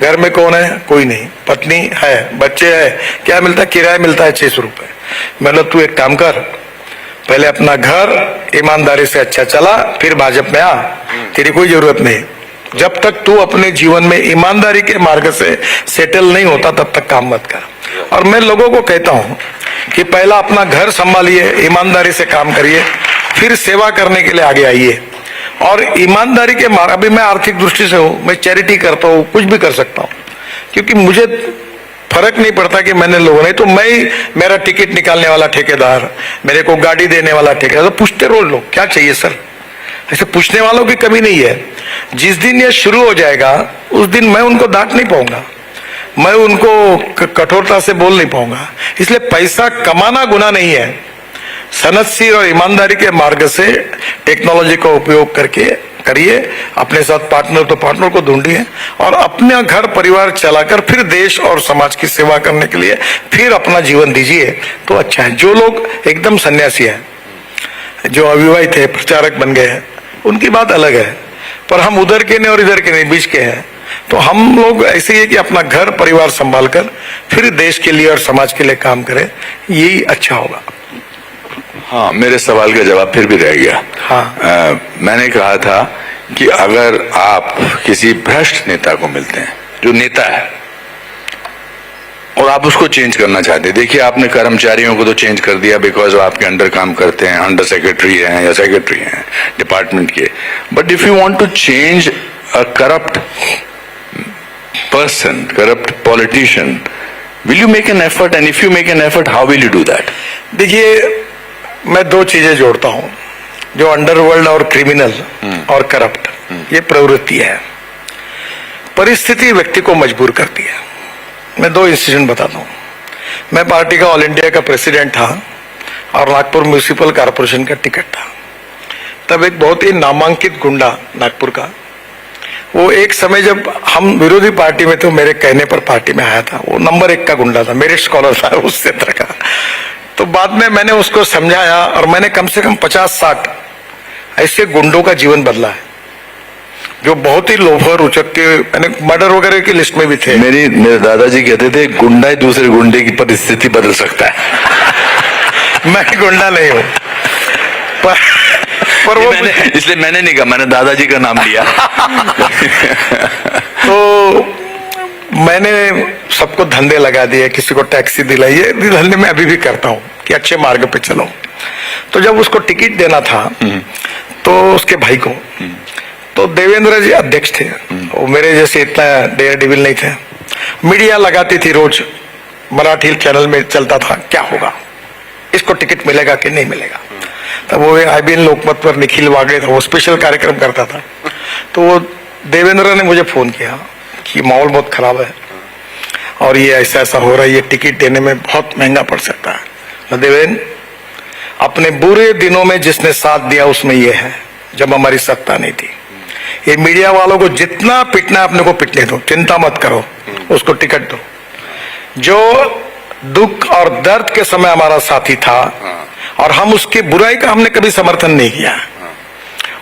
घर में कौन है? कोई नहीं। पत्नी है, बच्चे है। क्या मिलता है? किराया मिलता है 600 रुपए। मैंने, तू एक काम कर, पहले अपना घर ईमानदारी से अच्छा चला, फिर भाजपा में आ, तेरी कोई जरूरत नहीं। जब तक तू अपने जीवन में ईमानदारी के मार्ग से सेटल नहीं होता, तब तक काम मत कर। और मैं लोगों को कहता हूं कि पहला अपना घर संभालिए, ईमानदारी से काम करिए, फिर सेवा करने के लिए आगे आइए। और ईमानदारी के मार्ग, अभी मैं आर्थिक दृष्टि से हूं, मैं चैरिटी करता हूं, कुछ भी कर सकता हूं, क्योंकि मुझे फर्क नहीं पड़ता कि मैंने लोगों नहीं, तो मैं, मेरा टिकट निकालने वाला ठेकेदार, मेरे को गाड़ी देने वाला ठेकेदार, तो पूछते रहो लोग क्या चाहिए सर। ऐसे पूछने वालों की कमी नहीं है। जिस दिन ये शुरू हो जाएगा, उस दिन मैं उनको डांट नहीं पाऊंगा, मैं उनको कठोरता से बोल नहीं पाऊंगा। इसलिए पैसा कमाना गुनाह नहीं है। सनदशीर और ईमानदारी के मार्ग से टेक्नोलॉजी का उपयोग करके करिए, अपने साथ पार्टनर तो पार्टनर को ढूंढिए, और अपना घर परिवार चलाकर फिर देश और समाज की सेवा करने के लिए फिर अपना जीवन दीजिए, तो अच्छा है। जो लोग एकदम सन्यासी हैं, जो अविवाहित है, प्रचारक बन गए हैं, उनकी बात अलग है, पर हम उधर के नहीं और इधर के नहीं, बीच के हैं। तो हम लोग ऐसे ही है कि अपना घर परिवार संभाल कर फिर देश के लिए और समाज के लिए काम करें, यही अच्छा होगा। हाँ, मेरे सवाल का जवाब फिर भी रह गया। हाँ। मैंने कहा था कि अगर आप किसी भ्रष्ट नेता को मिलते हैं, जो नेता है, और आप उसको चेंज करना चाहते हैं, देखिए आपने कर्मचारियों को तो चेंज कर दिया बिकॉज आपके अंडर काम करते हैं, अंडर सेक्रेटरी हैं या सेक्रेटरी हैं डिपार्टमेंट के, but if you want to change a corrupt person, corrupt politician, will you make an effort, and if you make an effort, how will you do that? देखिए, मैं दो चीजें जोड़ता हूं, जो अंडरवर्ल्ड और क्रिमिनल और करप्ट, ये प्रवृत्ति है, परिस्थिति व्यक्ति को मजबूर करती है। मैं दो इंसिडेंट बताता हूं। मैं पार्टी का ऑल इंडिया का प्रेसिडेंट था और नागपुर म्यूनिसिपल कॉर्पोरेशन का टिकट था। तब एक बहुत ही नामांकित गुंडा नागपुर का, वो एक समय जब हम विरोधी पार्टी में थे, मेरे कहने पर पार्टी में आया था। वो नंबर 1 का गुंडा था, मेरिट स्कॉलर था उस क्षेत्र का। तो बाद में मैंने उसको समझाया, और मैंने कम से कम 50-60 ऐसे गुंडों का जीवन बदला है, जो बहुत ही लोभर, उचक्के, मैंने मर्डर वगैरह की लिस्ट में भी थे। मेरे दादाजी कहते थे, गुंडा ही दूसरे गुंडे की परिस्थिति बदल सकता है। मैं गुंडा नहीं हूँ, पर वो इसलिए मैंने नहीं कहा, मैंने दादाजी का नाम लिया। तो मैंने सबको धंधे लगा दिए, किसी को टैक्सी दिलाई, ये धंधे मैं अभी भी करता हूँ कि अच्छे मार्ग पे चलो। तो जब उसको टिकट देना था तो उसके भाई को, तो देवेंद्र जी अध्यक्ष थे, वो मेरे जैसे इतना डेयर डेविल नहीं थे। मीडिया लगाती थी, रोज मराठी चैनल में चलता था क्या होगा, इसको टिकट मिलेगा कि नहीं मिलेगा। तब वो IBN लोकमत पर निखिल वागले था, वो स्पेशल कार्यक्रम करता था। तो वो देवेंद्र ने मुझे फोन किया कि माहौल बहुत खराब है और ये ऐसा ऐसा हो रहा है, ये टिकट देने में बहुत महंगा पड़ सकता है। देवेंद्र, अपने बुरे दिनों में जिसने साथ दिया उसमें ये है, जब हमारी सत्ता नहीं थी। ये मीडिया वालों को जितना पिटना है अपने को पिटने दो, चिंता मत करो, उसको टिकट दो। जो दुख और दर्द के समय हमारा साथी था और हम उसकी बुराई का हमने कभी समर्थन नहीं किया,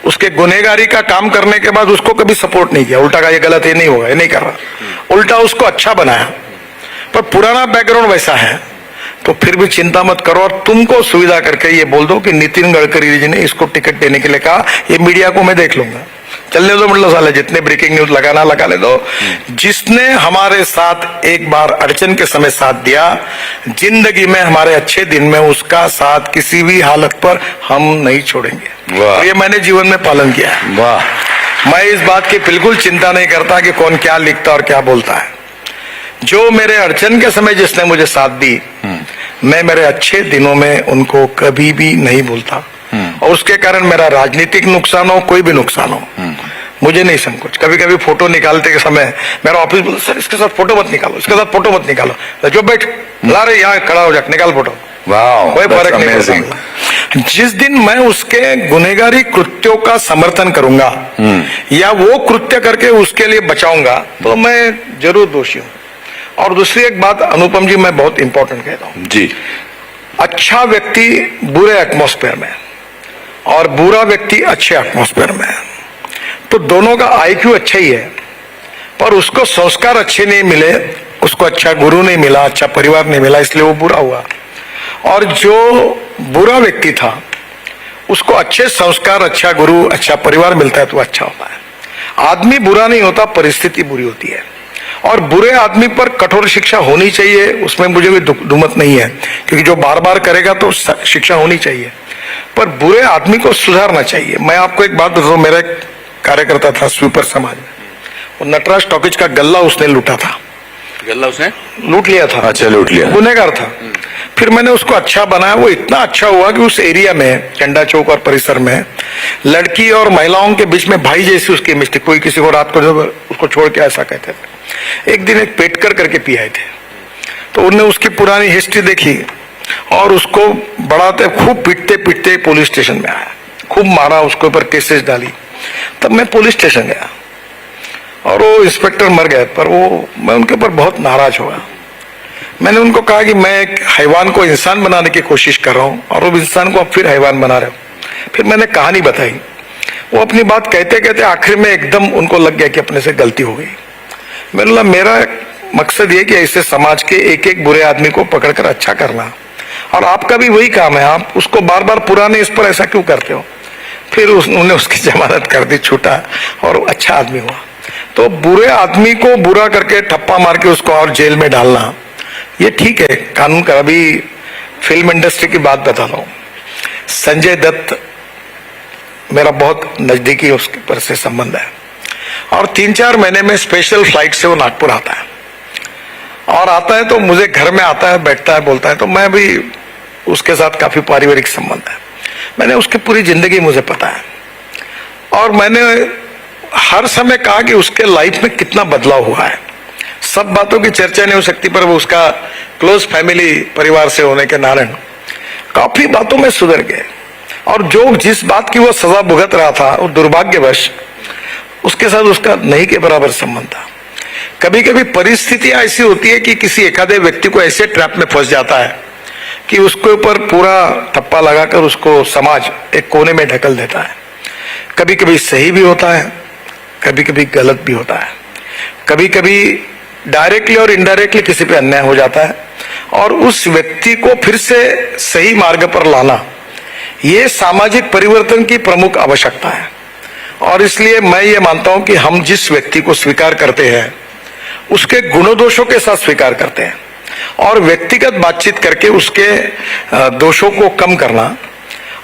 उसके गुनहगारी का काम करने के बाद उसको कभी सपोर्ट नहीं किया, उल्टा का ये गलत, ये नहीं होगा, ये नहीं कर रहा, उल्टा उसको अच्छा बनाया। पर पुराना बैकग्राउंड वैसा है तो फिर भी चिंता मत करो, और तुमको सुविधा करके ये बोल दो कि नितिन गडकरी जी ने इसको टिकट देने के लिए कहा, ये मीडिया को मैं देख लूंगा, चलने दो, मतलब साले जितने ब्रेकिंग न्यूज लगाना लगा ले दो। जिसने हमारे साथ एक बार अड़चन के समय साथ दिया, जिंदगी में हमारे अच्छे दिन में उसका साथ किसी भी हालत पर हम नहीं छोड़ेंगे। और ये मैंने जीवन में पालन किया है। वाह। मैं इस बात की बिल्कुल चिंता नहीं करता कि कौन क्या लिखता और क्या बोलता है। जो मेरे अड़चन के समय जिसने मुझे साथ दी, मैं मेरे अच्छे दिनों में उनको कभी भी नहीं भूलता, और उसके कारण मेरा राजनीतिक नुकसान हो, कोई भी नुकसान हो, मुझे नहीं संकोच। कभी कभी फोटो निकालते के समय मेरा ऑफिस बोलता, सर इसके साथ फोटो मत निकालो, इसके साथ फोटो मत निकालो, जो बैठ ला रहे यहाँ खड़ा हो जा, निकाल फोटो, कोई फर्क नहीं पड़ता। जिस दिन मैं उसके गुनहगारी कृत्यों का समर्थन करूंगा या वो कृत्य करके उसके लिए बचाऊंगा, तो मैं जरूर दोषी हूं। और दूसरी एक बात अनुपम जी, मैं बहुत इंपॉर्टेंट कहता हूं जी, अच्छा व्यक्ति बुरे एटमॉस्फेयर में और बुरा व्यक्ति अच्छे एटमॉस्फेयर में है, तो दोनों का IQ अच्छा ही है, पर उसको संस्कार अच्छे नहीं मिले, उसको अच्छा गुरु नहीं मिला, अच्छा परिवार नहीं मिला, इसलिए वो बुरा हुआ। और जो बुरा व्यक्ति था उसको अच्छे संस्कार, अच्छा गुरु, अच्छा परिवार मिलता है तो अच्छा होता है। आदमी बुरा नहीं होता, परिस्थिति बुरी होती है, और बुरे आदमी पर कठोर शिक्षा होनी चाहिए, उसमें मुझे कोई दुमत नहीं है, क्योंकि जो बार बार करेगा तो शिक्षा होनी चाहिए, पर बुरे आदमी को सुधारना चाहिए। मैं आपको एक बात बताऊं, मेरा एक कार्यकर्ता था स्वीपर समाज में, वो नटराज टॉकीज का गल्ला उसने लूटा था। गल्ला उसने लूट लिया था। अच्छा, लूट लिया, गुनहगार था। फिर मैंने उसको अच्छा बनाया, वो इतना अच्छा हुआ कि उस एरिया में, चंडा चौक और परिसर में, लड़की और महिलाओं के बीच में भाई जैसी उसकी मिस्टेक, कोई किसी को रात को जब उसको छोड़ के ऐसा कहते थे। एक दिन एक पेटकर करके पी आए थे, तो उन्होंने उसकी पुरानी हिस्ट्री देखी और उसको बढ़ाते, खूब पीटते पीटते पुलिस स्टेशन में आया, खूब मारा, उसके ऊपर केसेस डाली। तब मैं पुलिस स्टेशन गया और वो इंस्पेक्टर मर गए, पर वो, मैं उनके ऊपर बहुत नाराज हुआ। मैंने उनको कहा कि मैं एक हैवान को इंसान बनाने की कोशिश कर रहा हूँ और वो इंसान को अब फिर हैवान बना रहे हो। फिर मैंने कहानी बताई, वो अपनी बात कहते कहते आखिर में एकदम उनको लग गया कि अपने से गलती हो गई। मैंने बोला, मेरा मकसद ये कि ऐसे समाज के एक एक बुरे आदमी को पकड़कर अच्छा करना, और आपका भी वही काम है, आप उसको बार बार पुराने इस पर ऐसा क्यों करते हो। फिर उन्होंने उसकी जमानत कर दी, छूटा और अच्छा आदमी हुआ। तो बुरे आदमी को बुरा करके ठप्पा मार के उसको और जेल में डालना, ये ठीक है कानून का। अभी फिल्म इंडस्ट्री की बात बता रहा हूं, संजय दत्त मेरा बहुत नजदीकी उसके पर से संबंध है, और 3-4 महीने में स्पेशल फ्लाइट से वो नागपुर आता है, और आता है तो मुझे घर में आता है, बैठता है, बोलता है, तो मैं भी उसके साथ काफी पारिवारिक संबंध है। मैंने उसकी पूरी जिंदगी मुझे पता है, और मैंने हर समय कहा कि उसके लाइफ में कितना बदलाव हुआ है। सब बातों की चर्चा नहीं हो सकती, पर वो उसका क्लोज फैमिली परिवार से होने के कारण काफी बातों में सुधर गए, और जो जिस बात की वो सजा भुगत रहा था, वो दुर्भाग्यवश उसके साथ उसका नहीं के बराबर संबंध था। कभी कभी परिस्थितियां ऐसी होती है कि किसी एकाधे व्यक्ति को ऐसे ट्रैप में फंस जाता है कि उसके ऊपर पूरा ठप्पा लगाकर उसको समाज एक कोने में ढकल देता है। कभी कभी सही भी होता है, कभी कभी गलत भी होता है, कभी कभी डायरेक्टली और इनडायरेक्टली किसी पे अन्याय हो जाता है, और उस व्यक्ति को फिर से सही मार्ग पर लाना, ये सामाजिक परिवर्तन की प्रमुख आवश्यकता है। और इसलिए मैं ये मानता हूं कि हम जिस व्यक्ति को स्वीकार करते हैं उसके गुणों दोषों के साथ स्वीकार करते हैं, और व्यक्तिगत बातचीत करके उसके दोषों को कम करना,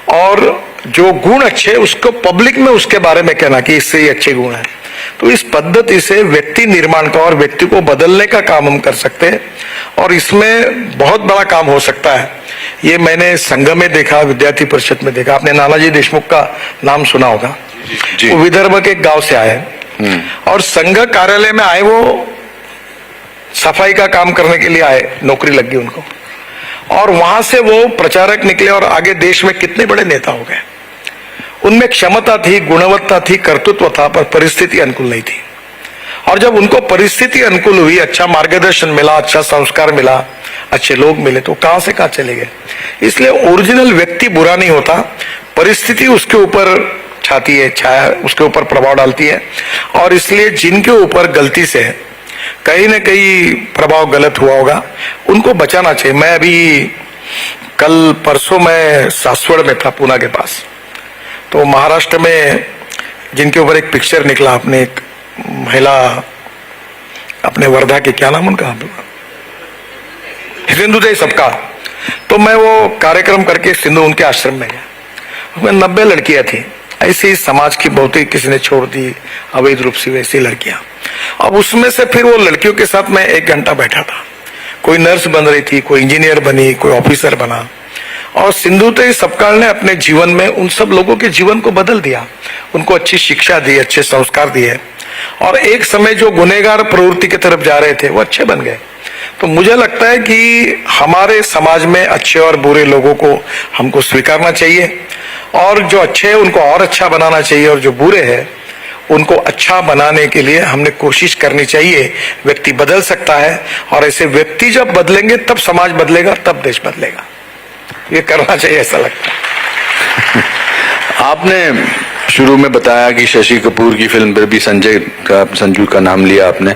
और जो गुण अच्छे उसको पब्लिक में उसके बारे में कहना कि इससे ये अच्छे गुण हैं। तो इस पद्धति से व्यक्ति निर्माण का और व्यक्ति को बदलने का काम हम कर सकते हैं, और इसमें बहुत बड़ा काम हो सकता है। ये मैंने संघ में देखा, विद्यार्थी परिषद में देखा। आपने नानाजी देशमुख का नाम सुना होगा। वो विदर्भ के एक गांव से आए और संघ कार्यालय में आए, वो सफाई का काम करने के लिए आए, नौकरी लग गई उनको, और वहां से वो प्रचारक निकले और आगे देश में कितने बड़े नेता हो गए। उनमें क्षमता थी, गुणवत्ता थी, कर्तृत्व था, पर परिस्थिति अनुकूल नहीं थी। और जब उनको परिस्थिति अनुकूल हुई, अच्छा मार्गदर्शन मिला, अच्छा संस्कार मिला, अच्छे लोग मिले, तो कहां से कहां चले गए। इसलिए ओरिजिनल व्यक्ति बुरा नहीं होता, परिस्थिति उसके ऊपर छाती है, छाया उसके ऊपर प्रभाव डालती है। और इसलिए जिनके ऊपर गलती से कहीं न कहीं प्रभाव गलत हुआ होगा, उनको बचाना चाहिए। मैं अभी कल परसों मैं सासवड़ में था, पूना के पास, तो महाराष्ट्र में जिनके ऊपर एक पिक्चर निकला, अपने एक महिला, अपने वर्धा के, क्या नाम उनका, सिंधुताई सबका। तो मैं वो कार्यक्रम करके सिंधु उनके आश्रम में गया, उसमें 90 लड़कियां थी, ऐसी समाज की बहुत ही किसी ने छोड़ दी अवैध रूप से वैसी लड़कियां। अब उसमें से फिर वो लड़कियों के साथ मैं 1 घंटा बैठा था। कोई नर्स बन रही थी, कोई इंजीनियर बनी, कोई ऑफिसर बना, और सिंधुताई सपकाल ने अपने जीवन में उन सब लोगों के जीवन को बदल दिया, उनको अच्छी शिक्षा दी, अच्छे संस्कार दिए, और एक समय जो गुनहगार प्रवृत्ति की तरफ जा रहे थे वो अच्छे बन गए। तो मुझे लगता है कि हमारे समाज में अच्छे और बुरे लोगों को हमको स्वीकारना चाहिए, और जो अच्छे हैं उनको और अच्छा बनाना चाहिए, और जो बुरे हैं उनको अच्छा बनाने के लिए हमने कोशिश करनी चाहिए। व्यक्ति बदल सकता है, और ऐसे व्यक्ति जब बदलेंगे तब समाज बदलेगा, तब देश बदलेगा। ये करना चाहिए, ऐसा लगता है। आपने शुरू में बताया कि शशि कपूर की फिल्म पर भी संजू का नाम लिया आपने।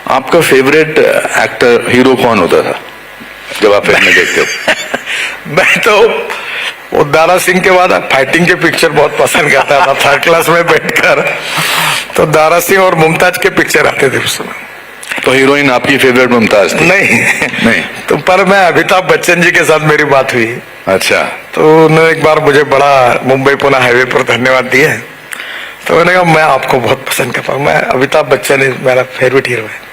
आपका फेवरेट एक्टर, हीरो कौन होता था जब आप फिल्म में देखते हो? मैं तो वो दारा सिंह के बाद फाइटिंग के पिक्चर बहुत पसंद करता था। 3rd क्लास में बैठकर तो दारा सिंह और मुमताज के पिक्चर आते थे उस समय। तो हीरोइन आपकी फेवरेट मुमताज थी? नहीं तो पर मैं अमिताभ बच्चन जी के साथ मेरी बात हुई। अच्छा। तो उन्होंने एक बार मुझे बड़ा मुंबई पुणे हाईवे पर धन्यवाद दिए, तो मैंने कहा मैं आपको बहुत पसंद करता हूँ, मैं अमिताभ बच्चन मेरा फेवरेट हीरो है।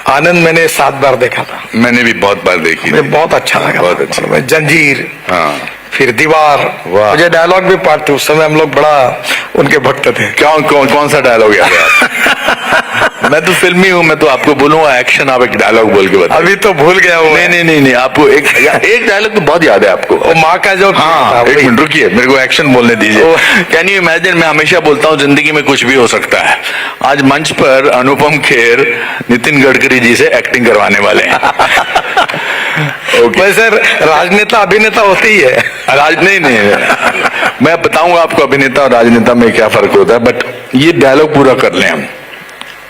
आनंद मैंने 7 बार देखा था। मैंने भी बहुत बार देखी। मुझे बहुत अच्छा लगा, बहुत अच्छा। जंजीर, हाँ, फिर दीवार, मुझे डायलॉग भी पार्ट थे, उस समय हम लोग बड़ा उनके भक्त थे। कौन सा डायलॉग याद है? मैं तो फिल्मी हूँ, मैं तो आपको बोलूंगा एक्शन, आप एक डायलॉग बोल के बताओ। अभी तो भूल गया हूँ। नहीं, आपको एक डायलॉग तो बहुत याद है आपको। वो माँ का जो, हाँ, एक मिनट रुकिए, मेरे को एक्शन बोलने दीजिए। कैन यू इमेजिन, मैं हमेशा बोलता हूँ जिंदगी में कुछ भी हो सकता है। आज मंच पर अनुपम खेर नितिन गडकरी जी से एक्टिंग करवाने वाले हैं। वैसे राजनेता अभिनेता होते ही है। नहीं, मैं बताऊंगा आपको अभिनेता और राजनेता में क्या फर्क होता है, बट ये डायलॉग पूरा कर लें हम।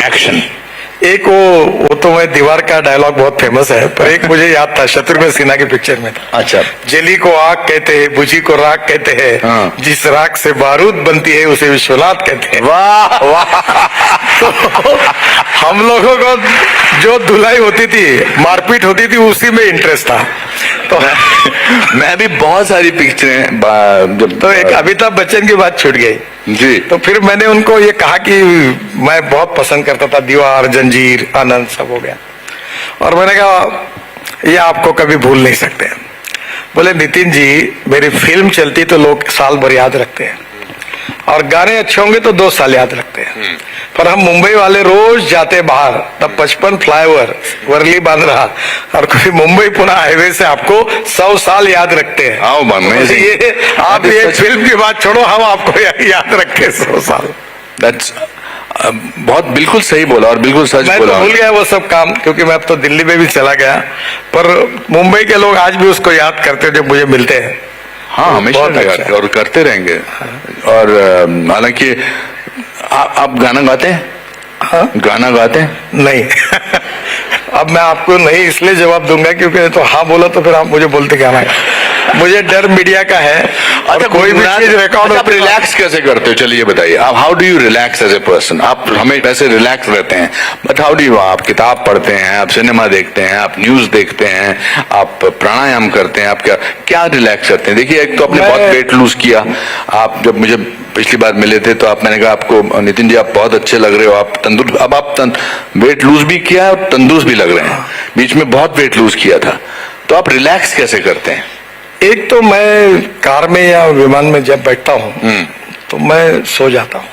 एक्शन। एक वो तो मैं दीवार का डायलॉग बहुत फेमस है, पर एक मुझे याद था, शत्रुघ्न सिन्हा के पिक्चर में था। अच्छा। जली को आग कहते हैं, बुझी को राख कहते हैं, हाँ। जिस राख से बारूद बनती है उसे विश्वनाथ कहते हैं। वाह वाह। तो हम लोगों को जो धुलाई होती थी, मारपीट होती थी, उसी में इंटरेस्ट था। तो मैं भी बहुत सारी पिक्चरें जब तो एक अमिताभ बच्चन की बात छूट गई जी। तो फिर मैंने उनको ये कहा कि मैं बहुत पसंद करता था, दीवार, जंजीर, आनंद सब हो गया, और मैंने कहा ये आपको कभी भूल नहीं सकते। बोले नितिन जी, मेरी फिल्म चलती तो लोग साल भर याद रखते हैं, और गाने अच्छे होंगे तो 2 साल याद रखते हैं, पर हम मुंबई वाले रोज जाते बाहर, तब 55 फ्लाईओवर, वर्ली बांद्रा, और कोई मुंबई पुणे हाईवे से आपको 100 साल याद रखते हैं। ये आप ये फिल्म की बात छोड़ो, हम आपको याद रखे 100 साल। दैट्स बहुत बिल्कुल सही बोला और बिल्कुल सच मैं बोला। तो भूल गया वो सब काम, क्योंकि मैं अब तो दिल्ली में भी चला गया, पर मुंबई के लोग आज भी उसको याद करते हैं जब मुझे मिलते हैं। हाँ, हमेशा अच्छा। और करते रहेंगे। और हालांकि आप गाना गाते हैं? हाँ? गाना गाते हैं? नहीं। अब मैं आपको नहीं इसलिए जवाब दूंगा क्योंकि तो हाँ बोला तो फिर आप मुझे बोलते क्या ना। मुझे डर मीडिया का है। और कोई भी चीज रिकॉर्ड आप रिलैक्स कैसे करते हो, चलिए बताइए आप, how do you relax as a person? आप हमें वैसे रिलैक्स रहते हैं, बट हाउ डू यू, आप किताब पढ़ते हैं, आप सिनेमा देखते हैं, आप न्यूज देखते हैं, आप प्राणायाम करते हैं, आप क्या क्या रिलैक्स करते हैं? देखिए, एक तो आपने बहुत वेट लूज किया। आप जब मुझे पिछली बार मिले थे तो मैंने कहा आपको, नितिन जी आप बहुत अच्छे लग रहे हो, आप तंदुरुस्त, अब आप वेट लूज भी किया और तंदुरुस्त भी लग रहे हैं। बीच में बहुत वेट लूज किया था, तो आप रिलैक्स कैसे करते हैं? एक तो मैं कार में या विमान में जब बैठता हूँ तो मैं सो जाता हूँ।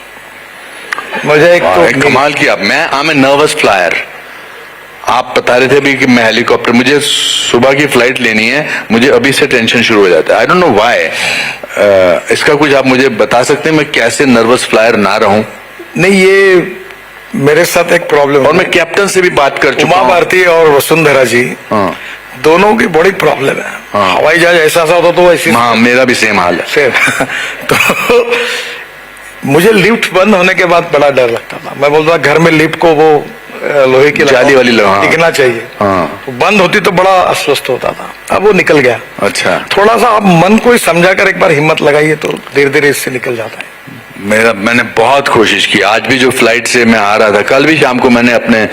मुझे एक तो कमाल किया। मैं I am a nervous flyer. आप बता रहे थे अभी कि मैं हेलीकॉप्टर, मुझे सुबह की फ्लाइट लेनी है, मुझे अभी से टेंशन शुरू हो जाता है। I don't know why. इसका कुछ आप मुझे बता सकते हैं मैं कैसे नर्वस फ्लायर ना रहूं? नहीं, ये मेरे साथ एक प्रॉब्लम। और मैं कैप्टन से भी बात कर चुका हूं, उमा भारती और वसुंधरा जी, दोनों की बड़ी प्रॉब्लम है। हवाई जहाज ऐसा होता तो ऐसी। हाँ, मेरा भी सेम हाल है। सेम। तो मुझे लिफ्ट बंद होने के बाद बड़ा डर लगता था। मैं बोलता घर में लिफ्ट को वो लोहे की जाली वाली टिकना चाहिए। तो बंद होती तो बड़ा अस्वस्थ होता था। अब वो निकल गया। अच्छा, थोड़ा सा आप मन को समझा कर एक बार हिम्मत लगाइए तो धीरे धीरे इससे निकल जाता है। मैंने बहुत कोशिश की। आज भी जो फ्लाइट से मैं आ रहा था, कल भी शाम को मैंने अपने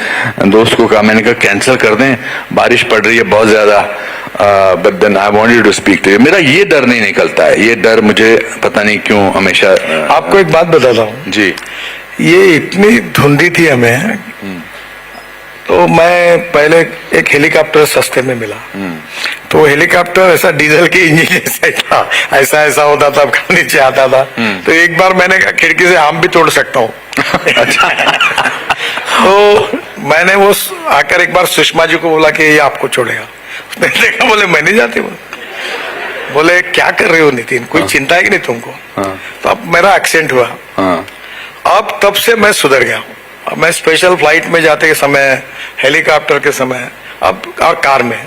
दोस्त को कहा, मैंने कहा कैंसिल कर दें, बारिश पड़ रही है बहुत ज्यादा, but then I wanted to speak to you. मेरा ये डर नहीं निकलता है, ये डर मुझे पता नहीं क्यों हमेशा। आपको एक बात बताता हूँ जी। ये इतनी धुंधी थी हमें, तो मैं पहले एक हेलीकॉप्टर सस्ते में मिला। तो हेलीकॉप्टर ऐसा डीजल के इंजन जैसा था, ऐसा ऐसा होता था, नीचे आता था। तो एक बार मैंने कहा खिड़की से आम भी तोड़ सकता हूँ। अच्छा। तो मैंने वो आकर एक बार सुषमा जी को बोला कि ये आपको छोड़ेगा। उसने देखा, बोले मैं नहीं जाती। बोले क्या कर रहे हो नितिन, कोई चिंता है कि नहीं तुमको? तो अब मेरा एक्सीडेंट हुआ। अब तब से मैं सुधर गया हूँ। अब मैं स्पेशल फ्लाइट में जाते के समय, हेलीकॉप्टर के समय, अब और कार में,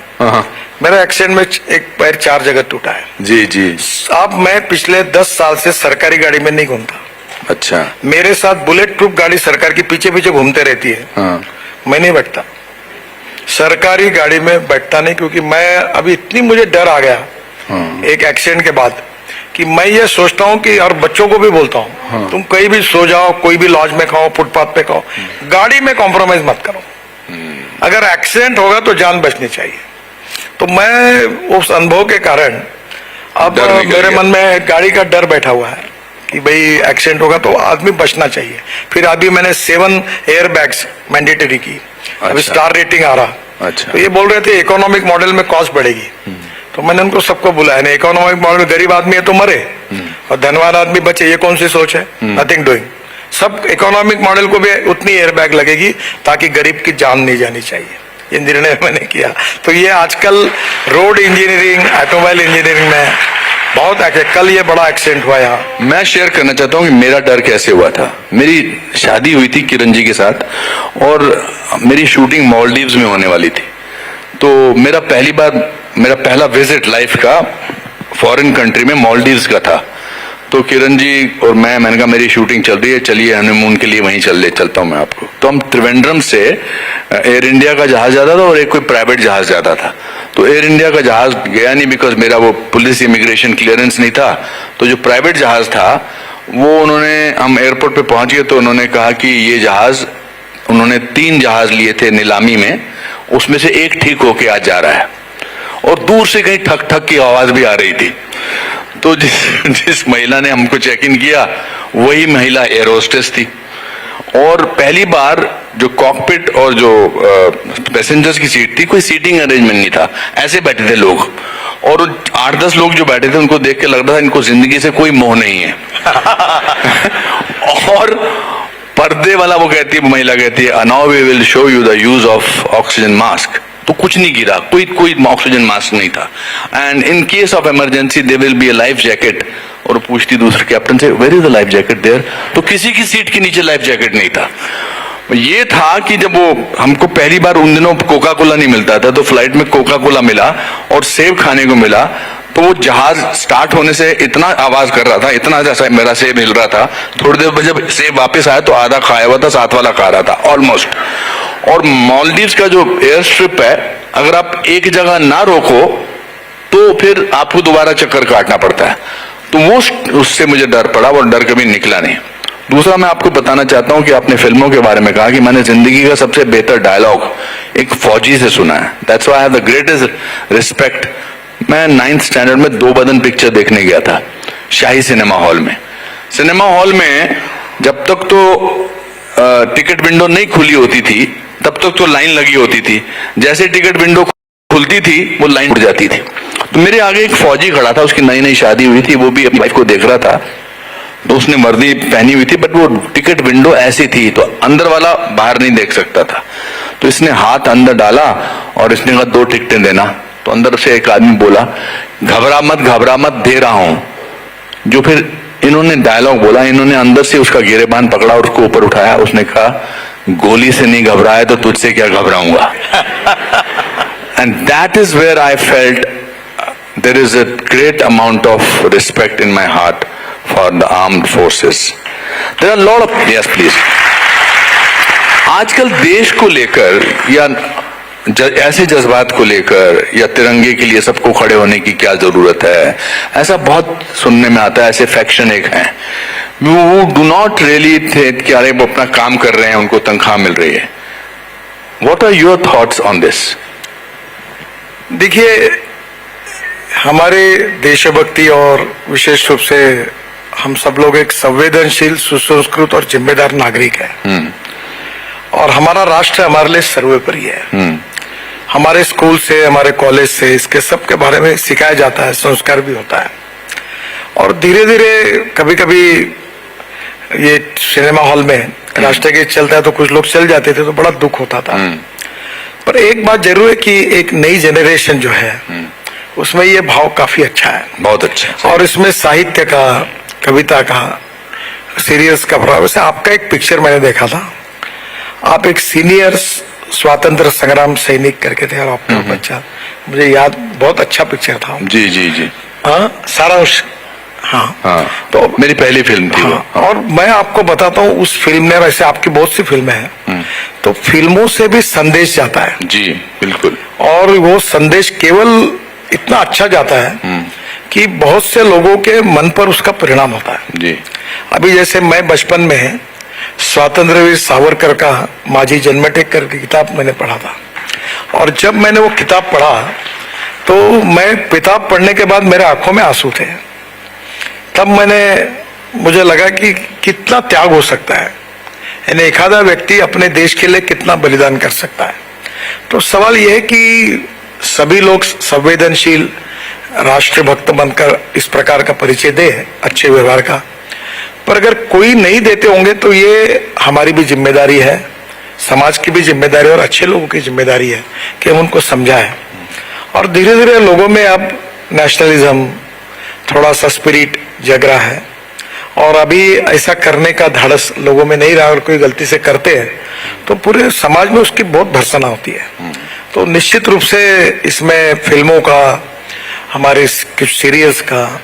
मेरा एक्सीडेंट में एक पैर 4 जगह टूटा है। जी जी। अब मैं पिछले 10 साल से सरकारी गाड़ी में नहीं घूमता। अच्छा। मेरे साथ बुलेट प्रूफ गाड़ी सरकार की पीछे पीछे घूमते रहती है। मैं नहीं बैठता सरकारी गाड़ी में, बैठता नहीं, क्योंकि मैं अभी इतनी मुझे डर आ गया एक एक्सीडेंट के बाद कि मैं ये सोचता हूँ कि, और बच्चों को भी बोलता हूँ, तुम कहीं भी सो जाओ, कोई भी लॉज में खाओ, फुटपाथ पे खाओ, गाड़ी में कॉम्प्रोमाइज मत करो। अगर एक्सीडेंट होगा तो जान बचनी चाहिए। तो मैं उस अनुभव के कारण अब मेरे मन में गाड़ी का डर बैठा हुआ है कि भाई एक्सीडेंट होगा तो आदमी बचना चाहिए। फिर अभी मैंने 7 एयर बैग्स मैंडेटरी की। अभी स्टार रेटिंग आ रहा। अच्छा। तो ये बोल रहे थे इकोनॉमिक मॉडल में कॉस्ट बढ़ेगी। तो मैंने उनको सबको बुलाया, नहीं इकोनॉमिक मॉडल में गरीब आदमी है तो मरे और धनवान आदमी बचे, ये कौन सी सोच है? Nothing doing. सब इकोनॉमिक मॉडल को भी उतनी एयर बैग लगेगी ताकि गरीब की जान नहीं जानी चाहिए। ये निर्णय मैंने किया। तो ये आजकल रोड इंजीनियरिंग, ऑटोमोबाइल इंजीनियरिंग में बहुत कल ये बड़ा एक्सीडेंट हुआ यहाँ। मैं शेयर करना चाहता हूँ कि मेरा डर कैसे हुआ था। मेरी शादी हुई थी किरण जी के साथ और मेरी शूटिंग मालदीव्स में होने वाली थी। तो मेरा पहला विजिट लाइफ का फॉरेन कंट्री में मालदीव्स का था। तो किरण जी और मैंने कहा मेरी शूटिंग चल रही है, चलिए हनीमून के लिए वहीं चलता हूँ मैं आपको। तो हम त्रिवेंद्रम से एयर इंडिया का जहाज जाता था और एक कोई प्राइवेट जहाज जाता था। तो एयर इंडिया का जहाज गया नहीं, बिकॉज मेरा वो पुलिस इमिग्रेशन क्लियरेंस नहीं था। तो जो प्राइवेट जहाज था वो हम एयरपोर्ट पे पहुंच गए तो उन्होंने कहा कि ये जहाज, उन्होंने 3 जहाज लिए थे नीलामी में, उसमें से एक ठीक होके आज जा रहा है। और दूर से कहीं ठक ठक की आवाज भी आ रही थी। तो जिस महिला ने हमको चेक इन किया वही महिला एयर होस्टेस थी। और पहली बार जो कॉकपिट और जो पैसेंजर्स की सीट थी, कोई सीटिंग अरेंजमेंट नहीं था, ऐसे बैठे थे लोग। और 8-10 लोग जो बैठे थे उनको देख के लग रहा था इनको जिंदगी से कोई मोह नहीं है। और पर्दे वाला वो महिला कहती है, now we will show you the use of oxygen mask. तो कुछ नहीं गिरा, कोई ऑक्सीजन मास्क नहीं था। And in case of emergency there will be a life jacket. और पूछती दूसरे कैप्टन से, where is the life jacket there? तो किसी की सीट के नीचे लाइफ जैकेट नहीं था। ये था कि जब वो हमको पहली बार, उन दिनों कोका कोला नहीं मिलता था, तो फ्लाइट में कोका कोला मिला और सेब खाने को मिला। तो वो जहाज स्टार्ट होने से इतना आवाज कर रहा था, इतना जैसा मेरा सेब हिल रहा था। थोड़ी देर बाद जब सेब वापस आया तो आधा खाया हुआ था, साथ वाला खा रहा था ऑलमोस्ट। और मालदीव्स का जो एयर स्ट्रिप है, अगर आप एक जगह ना रोको तो फिर आपको दोबारा चक्कर काटना पड़ता है। तो वो उससे मुझे डर पड़ा, वो डर कभी निकला नहीं। दूसरा, मैं आपको बताना चाहता हूं कि आपने फिल्मों के बारे में कहा कि मैंने जिंदगी का सबसे बेहतर डायलॉग एक फौजी से सुना है। That's why I have the greatest respect. मैं 9th स्टैंडर्ड में 2 बदन पिक्चर देखने गया था शाही सिनेमा हॉल में। सिनेमा हॉल में जब तक तो टिकट विंडो नहीं खुली होती थी तब तक तो लाइन लगी होती थी। जैसे टिकट विंडो खुलती थी वो लाइन उड़ जाती थी। तो मेरे आगे एक फौजी खड़ा था, उसकी नई नई शादी हुई थी, वो भी अपनी वाइफ को देख रहा था। तो उसने वर्दी पहनी हुई थी, बट वो टिकट विंडो ऐसी थी तो अंदर वाला बाहर नहीं देख सकता था। तो इसने हाथ अंदर डाला और इसने कहा 2 टिकटें देना। तो अंदर से एक आदमी बोला, घबरा मत दे रहा हूं। जो फिर इन्होंने डायलॉग बोला, इन्होंने अंदर से उसका गिरेबान पकड़ा और उसको ऊपर उठाया। उसने कहा, गोली से नहीं घबराया तो तुझसे क्या घबराऊंगा। And that is where I felt there is a great amount of respect in my heart for the armed forces. There are lot of, yes please. आजकल देश को लेकर या ऐसे जज्बात को लेकर या तिरंगे के लिए सबको खड़े होने की क्या जरूरत है, ऐसा बहुत सुनने में आता है। ऐसे फैक्शन एक हैं, वो डू नॉट रियली थिंक कि अरे वो अपना काम कर रहे हैं, उनको तनख्वाह मिल रही है। What are your thoughts on this? देखिए, हमारे देशभक्ति और विशेष रूप से हम सब लोग एक संवेदनशील, सुसंस्कृत और जिम्मेदार नागरिक है। और हमारा राष्ट्र हमारे लिए सर्वोपरि है। हमारे स्कूल से, हमारे कॉलेज से इसके सब के बारे में सिखाया जाता है, संस्कार भी होता है। और धीरे धीरे कभी कभी ये सिनेमा हॉल में राष्ट्रगीत चलता है तो कुछ लोग चल जाते थे तो बड़ा दुख होता था। पर एक बात जरूर है कि एक नई जनरेशन जो है उसमें ये भाव काफी अच्छा है, बहुत अच्छा। और इसमें साहित्य का, कविता का, सीरियल्स का प्रभाव। वैसे आपका एक पिक्चर मैंने देखा था, आप एक सीनियर स्वातंत्र संग्राम सैनिक करके थे और आपका बच्चा, मुझे याद, बहुत अच्छा पिक्चर था। जी जी जी, हाँ, सारांश। हाँ, तो मेरी पहली फिल्म थी। हाँ, और मैं आपको बताता हूँ, उस फिल्म में, वैसे आपकी बहुत सी फिल्में हैं, तो फिल्मों से भी संदेश जाता है। जी बिल्कुल। और वो संदेश केवल इतना अच्छा जाता है कि बहुत से लोगों के मन पर उसका परिणाम होता है। जी। अभी जैसे मैं बचपन में स्वतंत्रवीर सावरकर का माझी जन्मठे करके किताब मैंने पढ़ा था, और जब मैंने वो किताब पढ़ा तो मैं किताब पढ़ने के बाद मेरे आंखों में आंसू थे। तब मुझे लगा कि कितना त्याग हो सकता है, यानी एक आधा व्यक्ति अपने देश के लिए कितना बलिदान कर सकता है। तो सवाल यह है कि सभी लोग संवेदनशील, राष्ट्रभक्त बनकर इस प्रकार का परिचय दे, अच्छे व्यवहार का। पर अगर कोई नहीं देते होंगे तो ये हमारी भी जिम्मेदारी है, समाज की भी जिम्मेदारी और अच्छे लोगों की जिम्मेदारी है कि हम उनको समझाएं। और धीरे धीरे लोगों में अब नेशनलिज्म, थोड़ा सा स्पिरिट जग रहा है, और अभी ऐसा करने का धाड़स लोगों में नहीं रहा। और कोई गलती से करते हैं तो पूरे समाज में उसकी बहुत भर्त्सना होती है। तो निश्चित रूप से इसमें फिल्मों का, हमारे कुछ सीरियल्स का,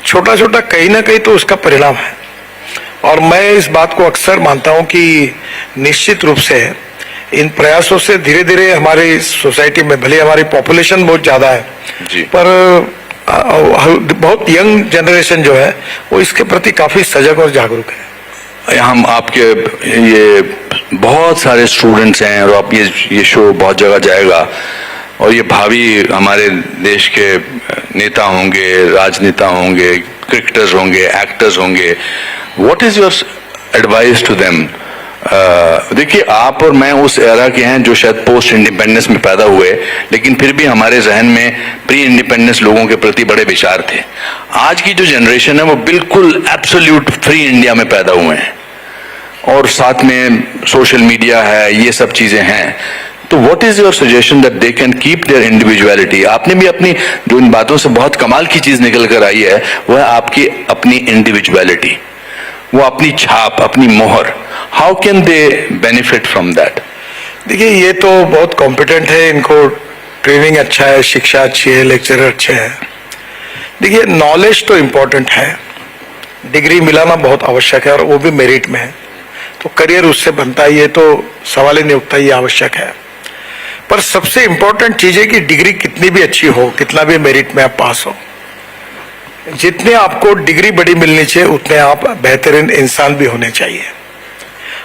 छोटा छोटा कहीं ना कहीं तो उसका परिणाम है। और मैं इस बात को अक्सर मानता हूं कि निश्चित रूप से इन प्रयासों से धीरे धीरे हमारी सोसाइटी में, भले हमारी पॉपुलेशन बहुत ज्यादा है जी, पर बहुत यंग जनरेशन जो है वो इसके प्रति काफी सजग और जागरूक है। हम आपके ये बहुत सारे स्टूडेंट्स हैं और आप ये शो बहुत जगह जाएगा, और ये भावी हमारे देश के नेता होंगे, राजनेता होंगे, क्रिकेटर्स होंगे, एक्टर्स होंगे। What is your advice to them? देखिए, आप और मैं उस एरा के हैं जो शायद पोस्ट इंडिपेंडेंस में पैदा हुए, लेकिन फिर भी हमारे जहन में प्री इंडिपेंडेंस लोगों के प्रति बड़े विचार थे। आज की जो जनरेशन है वो बिल्कुल एब्सोल्यूट फ्री इंडिया में पैदा हुए हैं, और साथ में सोशल मीडिया है, ये सब चीजें हैं। तो what is your suggestion that they can keep their individuality? आपने भी अपनी जो इन बातों से बहुत कमाल की चीज निकल कर आई है वह है आपकी अपनी इंडिविजुअलिटी, वो अपनी छाप, अपनी मोहर। How can they benefit from that? देखिए, ये तो बहुत कॉम्पिटेंट है, इनको ट्रेनिंग अच्छा है, शिक्षा अच्छी है, लेक्चरर अच्छे हैं। देखिए, नॉलेज तो इम्पोर्टेंट है, डिग्री मिलाना बहुत आवश्यक है, और वो भी मेरिट में है। तो करियर उससे बनता है, ये तो सवाल ही नहीं उठता, ये आवश्यक है। पर सबसे इंपॉर्टेंट चीज है कि डिग्री कितनी भी अच्छी हो, कितना भी मेरिट में आप पास हो, जितने आपको डिग्री बड़ी मिलनी चाहिए उतने आप बेहतरीन इंसान भी होने चाहिए।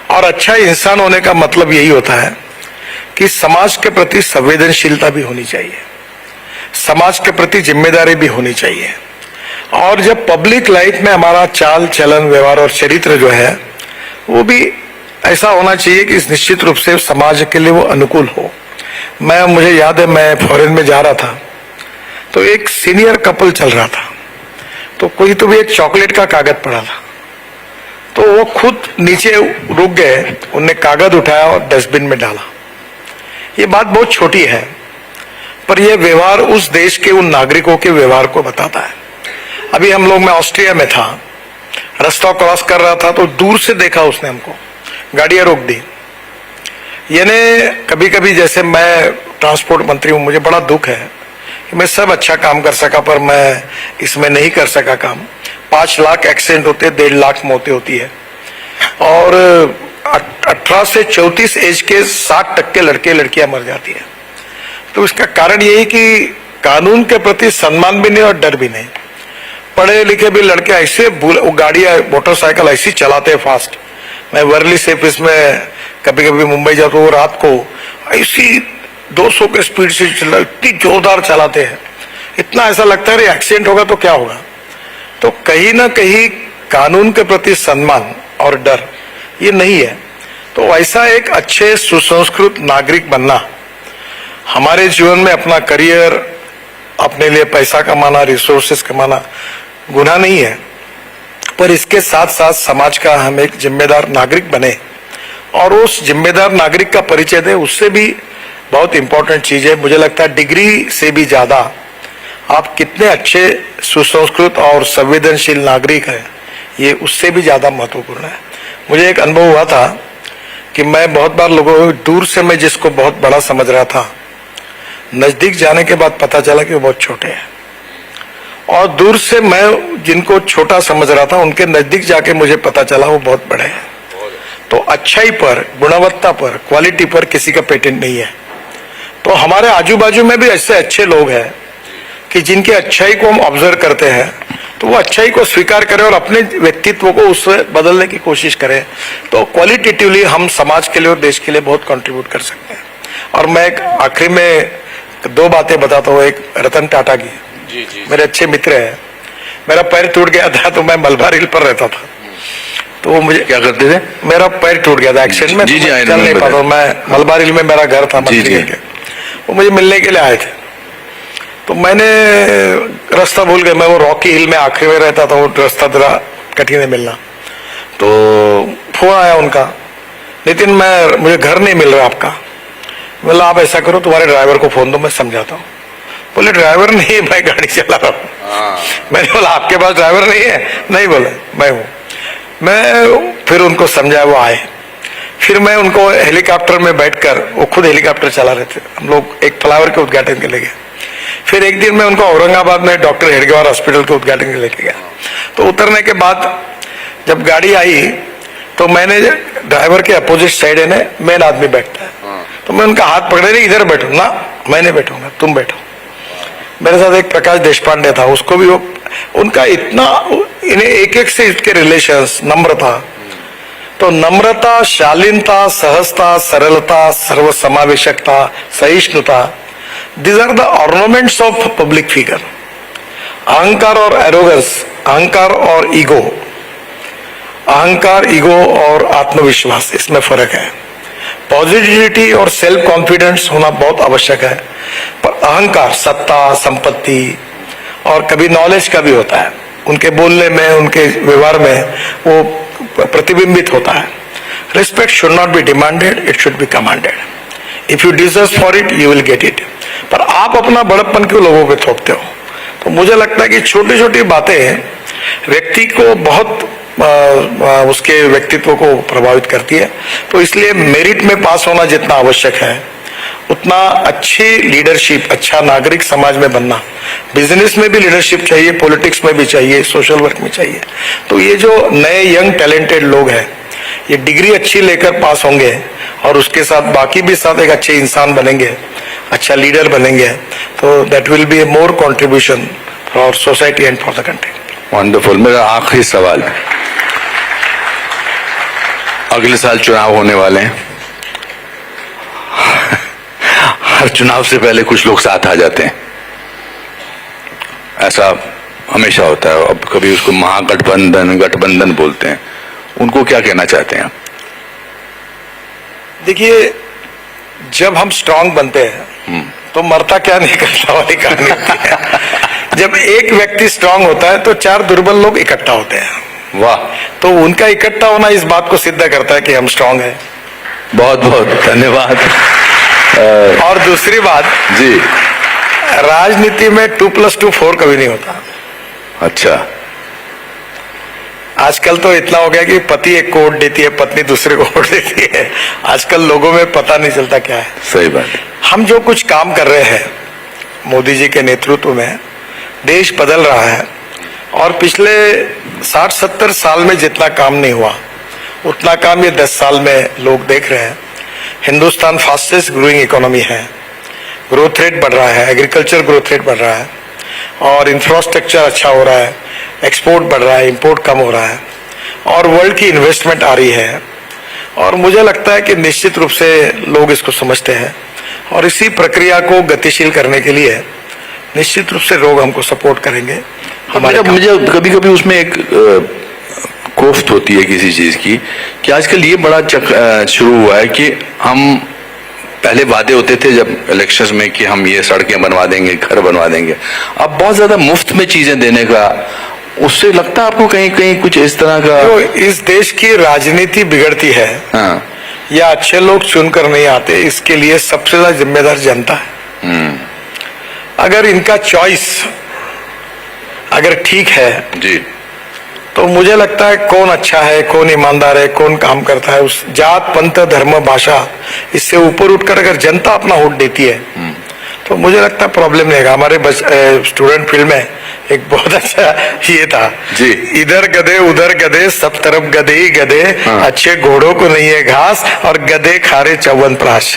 और अच्छा इंसान होने का मतलब यही होता है कि समाज के प्रति संवेदनशीलता भी होनी चाहिए, समाज के प्रति जिम्मेदारी भी होनी चाहिए। और जब पब्लिक लाइफ में हमारा चाल चलन व्यवहार और चरित्र जो है वो भी ऐसा होना चाहिए कि निश्चित रूप से समाज के लिए वो अनुकूल हो। मुझे याद है, मैं फॉरेन में जा रहा था तो एक सीनियर कपल चल रहा था, तो कोई तो भी एक चॉकलेट का कागज पड़ा था, तो वो खुद नीचे रुक गए, उनने कागज उठाया और डस्टबिन में डाला। ये बात बहुत छोटी है, पर यह व्यवहार उस देश के उन नागरिकों के व्यवहार को बताता है। अभी हम लोग, मैं ऑस्ट्रिया में था, रास्ता क्रॉस कर रहा था तो दूर से देखा उसने हमको, गाड़ियां रोक दी। यानी कभी कभी, जैसे मैं ट्रांसपोर्ट मंत्री हूं, मुझे बड़ा दुख है कि मैं सब अच्छा काम कर सका पर मैं इसमें नहीं कर सका काम। 5 लाख एक्सीडेंट होते, 1.5 लाख मौतें होती है, और 18 से 34 एज के 60% लड़के लड़कियां मर जाती है। तो इसका कारण यही कि कानून के प्रति सम्मान भी नहीं और डर भी नहीं। पढ़े लिखे भी लड़के ऐसे वो गाड़ियां मोटरसाइकिल ऐसी चलाते हैं फास्ट। मैं वर्ली से इसमें कभी कभी मुंबई जाता हूँ, रात को ऐसी 200 के स्पीड से इतनी जोरदार चलाते हैं, इतना ऐसा लगता है एक्सीडेंट होगा तो क्या होगा। तो कहीं ना कहीं कानून के प्रति सम्मान और डर ये नहीं है। तो ऐसा एक अच्छे सुसंस्कृत नागरिक बनना, हमारे जीवन में अपना करियर, अपने लिए पैसा कमाना, रिसोर्सेस कमाना गुनाह नहीं है, पर इसके साथ साथ समाज का हम एक जिम्मेदार नागरिक बने और उस जिम्मेदार नागरिक का परिचय दें, उससे भी बहुत इंपॉर्टेंट चीज है। मुझे लगता है डिग्री से भी ज्यादा आप कितने अच्छे सुसंस्कृत और संवेदनशील नागरिक हैं, ये उससे भी ज्यादा महत्वपूर्ण है। मुझे एक अनुभव हुआ था कि मैं बहुत बार लोगों को, दूर से मैं जिसको बहुत बड़ा समझ रहा था, नजदीक जाने के बाद पता चला कि वो बहुत छोटे हैं, और दूर से मैं जिनको छोटा समझ रहा था उनके नजदीक जाके मुझे पता चला वो बहुत बड़े हैं। तो अच्छाई पर, गुणवत्ता पर, क्वालिटी पर किसी का पेटेंट नहीं है। तो हमारे आजू बाजू में भी ऐसे अच्छे लोग हैं कि जिनकी अच्छाई को हम ऑब्जर्व करते हैं, तो वो अच्छाई को स्वीकार करें और अपने व्यक्तित्व को उससे बदलने की कोशिश करें। तो क्वालिटेटिवली हम समाज के लिए और देश के लिए बहुत कंट्रीब्यूट कर सकते हैं। और मैं एक आखिरी में 2 बातें बताता हूँ। एक रतन टाटा की, मेरे अच्छे मित्र हैं। मेरा पैर टूट गया था तो मैं मलबार हिल पर रहता था, तो वो मुझे क्या करते थे? मेरा पैर टूट गया था एक्सीडेंट में, चल नहीं पाता। मैं मलबार हिल में मेरा घर था मंत्री के, वो मुझे मिलने के लिए आए थे। तो मैंने रास्ता भूल गया, मैं वो रॉकी हिल में आखिरी में रहता था, वो रास्ता जरा कठिन है मिलना। तो फोन आया उनका, नितिन मुझे घर नहीं मिल रहा आपका। बोला आप ऐसा करो, तुम्हारे ड्राइवर को फोन दो, मैं समझाता हूँ। बोले ड्राइवर नहीं है, मैं गाड़ी चला रहा हूँ। मैंने बोला आपके पास ड्राइवर नहीं है? नहीं, बोले मैं हूँ। मैं फिर उनको समझाया, वो आए। फिर मैं उनको हेलीकॉप्टर में बैठकर, वो खुद हेलीकॉप्टर चला रहे थे, हम लोग एक फ्लाईओवर के उद्घाटन के लिए गए। फिर एक दिन मैं उनको औरंगाबाद में डॉक्टर हेडगेवार हॉस्पिटल के उद्घाटन के लिए लेके गया। तो उतरने के बाद जब गाड़ी आई तो मैंने ड्राइवर के अपोजिट साइड है ना मेन आदमी बैठता है, तो मैं उनका हाथ पकड़े, नहीं इधर बैठो ना, मैं नहीं बैठूंगा, तुम बैठो। मेरे साथ एक प्रकाश देशपांडे था, उसको भी वो, उनका इतना, इन्हें एक एक से इसके रिलेशंस, नम्रता, तो नम्रता, शालीनता, सहजता, सरलता, सर्वसमावेशकता, सहिष्णुता, these are the ornaments of public figure. अहंकार और एरोगेंस, अहंकार और ईगो, अहंकार, ईगो और आत्मविश्वास, इसमें फर्क है। पॉजिटिविटी और सेल्फ कॉन्फिडेंस होना बहुत आवश्यक है, पर अहंकार सत्ता, संपत्ति और कभी नॉलेज का भी होता है, उनके बोलने में, उनके व्यवहार में वो प्रतिबिंबित होता है। Respect should not be demanded, it should be commanded. If you deserve for it you will get it. पर आप अपना बड़प्पन क्यों लोगों पे थोपते हो? तो मुझे लगता है कि छोटी छोटी बातें व्यक्ति को बहुत उसके व्यक्तित्व को प्रभावित करती है। तो इसलिए मेरिट में पास होना जितना आवश्यक है, उतना अच्छी लीडरशिप, अच्छा नागरिक समाज में बनना, बिजनेस में भी लीडरशिप चाहिए, पॉलिटिक्स में भी चाहिए, सोशल वर्क में चाहिए। तो ये जो नए यंग टैलेंटेड लोग हैं, ये डिग्री अच्छी लेकर पास होंगे और उसके साथ बाकी भी साथ एक अच्छे इंसान बनेंगे, अच्छा लीडर बनेंगे, तो that will be a more contribution for our society and for the country. Wonderful. मेरा आखिरी सवाल, अगले साल चुनाव होने वाले हैं, हर चुनाव से पहले कुछ लोग साथ आ जाते हैं, ऐसा हमेशा होता है। अब कभी उसको महागठबंधन, गठबंधन बोलते हैं, उनको क्या कहना चाहते हैं? देखिए, जब हम स्ट्रांग बनते हैं तो मरता क्या नहीं करता वाली कहानी होती है। जब एक व्यक्ति स्ट्रांग होता है तो चार दुर्बल लोग इकट्ठा होते हैं। वाह, तो उनका इकट्ठा होना इस बात को सिद्ध करता है कि हम स्ट्रांग हैं। बहुत बहुत धन्यवाद। और दूसरी बात जी, राजनीति में 2+2 4 कभी नहीं होता। अच्छा, आजकल तो इतना हो गया कि पति एक को वोट देती है, पत्नी दूसरे को वोट देती है। आजकल लोगों में पता नहीं चलता क्या है। सही बात। हम जो कुछ काम कर रहे हैं मोदी जी के नेतृत्व में, देश बदल रहा है और पिछले 60-70 साल में जितना काम नहीं हुआ उतना काम ये 10 साल में लोग देख रहे हैं। हिंदुस्तान फास्टेस्ट ग्रोइंग इकोनॉमी है, ग्रोथ रेट बढ़ रहा है, एग्रीकल्चर ग्रोथ रेट बढ़ रहा है और इंफ्रास्ट्रक्चर अच्छा हो रहा है, एक्सपोर्ट बढ़ रहा है, इंपोर्ट कम हो रहा है और वर्ल्ड की इन्वेस्टमेंट आ रही है। और मुझे लगता है कि निश्चित रूप से लोग इसको समझते हैं और इसी प्रक्रिया को गतिशील करने के लिए निश्चित रूप से लोग हमको सपोर्ट करेंगे। हमारे मुझे कभी कभी उसमें एक कोफ्त होती है किसी चीज की कि आजकल ये बड़ा शुरू हुआ है कि हम पहले वादे होते थे जब इलेक्शंस में कि हम ये सड़कें बनवा देंगे, घर बनवा देंगे, अब बहुत ज्यादा मुफ्त में चीजें देने का, उससे लगता है आपको कहीं कहीं कुछ इस तरह का? तो इस देश की राजनीति बिगड़ती है, हाँ, या अच्छे लोग चुनकर नहीं आते, इसके लिए सबसे ज्यादा जिम्मेदार जनता है। अगर इनका चॉइस अगर ठीक है जी, तो मुझे लगता है कौन अच्छा है, कौन ईमानदार है, कौन काम करता है, उस जात पंथ धर्म भाषा इससे ऊपर उठकर अगर जनता अपना वोट देती है तो मुझे लगता है प्रॉब्लम नहीं है। हमारे स्टूडेंट फील्ड में एक बहुत अच्छा ये था जी, इधर गधे उधर गधे सब तरफ गधे ही गधे, हाँ। अच्छे घोड़ों को नहीं है घास और गधे खारे च्यवनप्राश।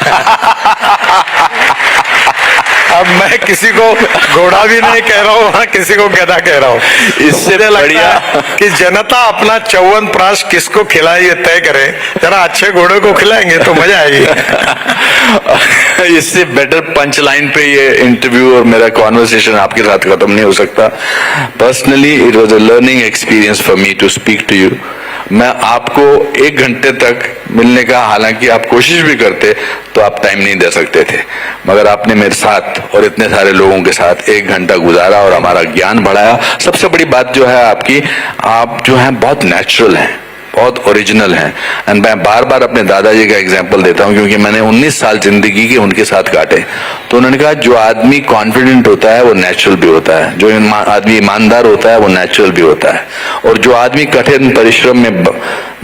अब मैं किसी को घोड़ा भी नहीं कह रहा हूँ, किसी को गधा कह रहा हूँ। इससे मुझे लगता बढ़िया है कि जनता अपना च्यवनप्राश किसको खिलाए ये तय करे। जरा अच्छे घोड़े को खिलाएंगे तो मजा आएगी। इससे बेटर पंच लाइन पे ये इंटरव्यू और मेरा कॉन्वर्सेशन आपके साथ खत्म नहीं हो सकता। Personally it was a learning experience for me to speak to you. मैं आपको 1 घंटे तक मिलने का, हालांकि आप कोशिश भी करते तो आप टाइम नहीं दे सकते थे, मगर आपने मेरे साथ और इतने सारे लोगों के साथ 1 घंटा गुजारा और हमारा ज्ञान बढ़ाया। सबसे बड़ी बात जो है आपकी, आप जो है बहुत नेचुरल हैं, बहुत ओरिजिनल हैं। एंड मैं बार बार अपने दादाजी का एग्जांपल देता हूं क्योंकि मैंने 19 साल जिंदगी के उनके साथ काटे। तो उन्होंने कहा जो आदमी कॉन्फिडेंट होता है वो नेचुरल भी होता है, जो आदमी ईमानदार होता है वो नेचुरल भी होता है, और जो आदमी कठिन परिश्रम में,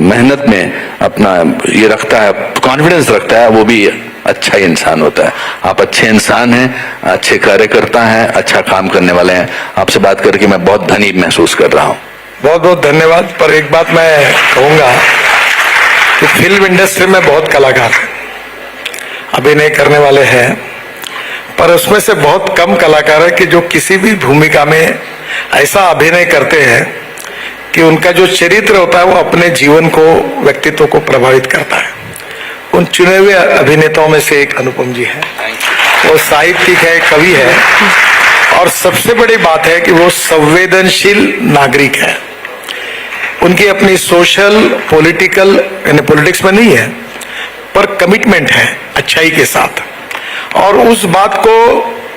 मेहनत में अपना ये रखता है, कॉन्फिडेंस रखता है, वो भी अच्छा इंसान होता है। आप अच्छे इंसान हैं, अच्छे कार्यकर्ता हैं, अच्छा काम करने वाले हैं। आपसे बात करके मैं बहुत धनी महसूस कर रहा हूँ। बहुत बहुत धन्यवाद। पर एक बात मैं कहूंगा कि फिल्म इंडस्ट्री में बहुत कलाकार अभिनय करने वाले हैं, पर उसमें से बहुत कम कलाकार है कि जो किसी भी भूमिका में ऐसा अभिनय करते हैं कि उनका जो चरित्र होता है वो अपने जीवन को, व्यक्तित्व को प्रभावित करता है। उन चुने हुए अभिनेताओं में से एक अनुपम जी है। वो साहित्यिक है, कवि है, और सबसे बड़ी बात है कि वो संवेदनशील नागरिक है। उनकी अपनी सोशल, पॉलिटिकल, यानी पॉलिटिक्स में नहीं है, पर कमिटमेंट है अच्छाई के साथ। और उस बात को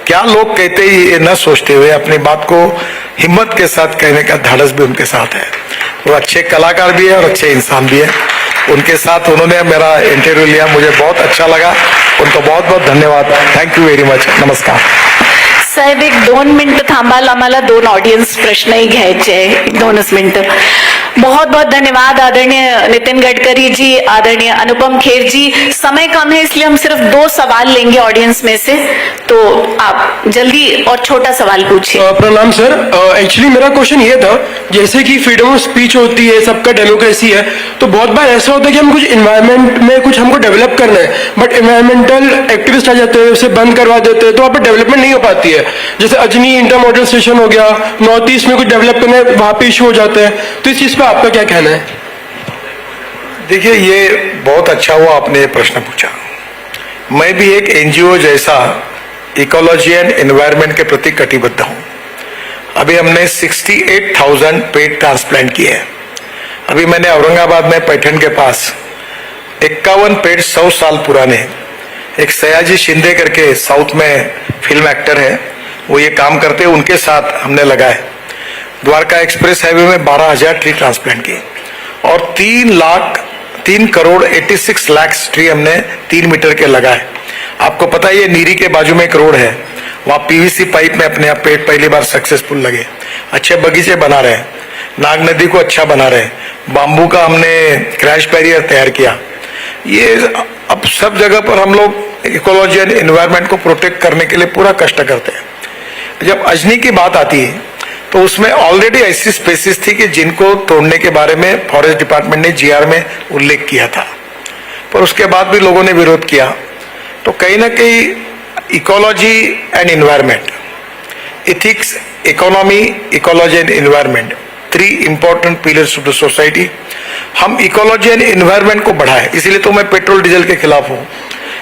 क्या लोग कहते ही ये न सोचते हुए अपनी बात को हिम्मत के साथ कहने का धाड़स भी उनके साथ है। वो अच्छे कलाकार भी है और अच्छे इंसान भी है। उनके साथ उन्होंने मेरा इंटरव्यू लिया, मुझे बहुत अच्छा लगा। उनको बहुत बहुत धन्यवाद। Thank you very much. नमस्कार. साहेब, एक 2 मिनिटं थांबाल, आम्हाला 2 ऑडियन्स प्रश्नही घ्यायचे आहे. 2च मिनिटं. बहुत बहुत धन्यवाद आदरणीय नितिन गडकरी जी, आदरणीय अनुपम खेर जी। समय कम है इसलिए हम सिर्फ 2 सवाल लेंगे ऑडियंस में से, तो आप जल्दी और छोटा सवाल पूछिए। प्रणाम सर। एक्चुअली मेरा क्वेश्चन ये था, जैसे कि फ्रीडम ऑफ स्पीच होती है, सबका डेमोक्रेसी है, तो बहुत बार ऐसा होता है कि हम कुछ इन्वायरमेंट में कुछ हमको डेवलप करना है, बट इन्वायरमेंटल एक्टिविस्ट आ जाते हैं, उसे बंद करवा देते हैं, तो वहाँ पर डेवलपमेंट नहीं हो पाती है। जैसे अजनी इंटर मॉडल स्टेशन हो गया, नॉर्थ ईस्ट में कुछ डेवलप करना है, वहाँ पे इशू हो जाते हैं, तो इस चीज़ पर आपका क्या कहना है? देखिए, ये बहुत अच्छा हुआ आपने ये प्रश्न पूछा। मैं भी एक एनजीओ जैसा इकोलॉजी एंड एनवायरनमेंट के प्रति कटिबद्ध हूं। अभी हमने 68,000 पेड़ ट्रांसप्लांट किए हैं। अभी मैंने औरंगाबाद में पैठन के पास 51 पेड़ 100 साल पुराने, एक सयाजी शिंदे करके साउथ में फिल्म एक्टर है, वो ये काम करते हैं, उनके साथ हमने लगाए। द्वारका एक्सप्रेस हाईवे में 12,000 ट्री ट्रांसप्लांट किए और 3 करोड़ 86 लाख ट्री हमने 3 मीटर के लगाए। आपको पता है ये नीरी के बाजू में एक रोड है, वहां पीवीसी पाइप में अपने आप पेड़ पहली बार सक्सेसफुल लगे। अच्छे बगीचे बना रहे हैं, नाग नदी को अच्छा बना रहे हैं, बाम्बू का हमने क्रैश बैरियर तैयार किया। ये अब सब जगह पर हम लोग इकोलॉजी एंड एनवायरनमेंट को प्रोटेक्ट करने के लिए पूरा कष्ट करते हैं। जब अजनी की बात आती है तो उसमें ऑलरेडी ऐसी स्पेसीज थी कि जिनको तोड़ने के बारे में फॉरेस्ट डिपार्टमेंट ने जीआर में उल्लेख किया था, पर उसके बाद भी लोगों ने विरोध किया। तो कहीं ना कहीं ecology and environment, ethics, economy, ecology and environment, 3 important pillars of the society. हम इकोलॉजी एंड एनवायरनमेंट को बढ़ाए, इसीलिए तो मैं पेट्रोल डीजल के खिलाफ हूँ।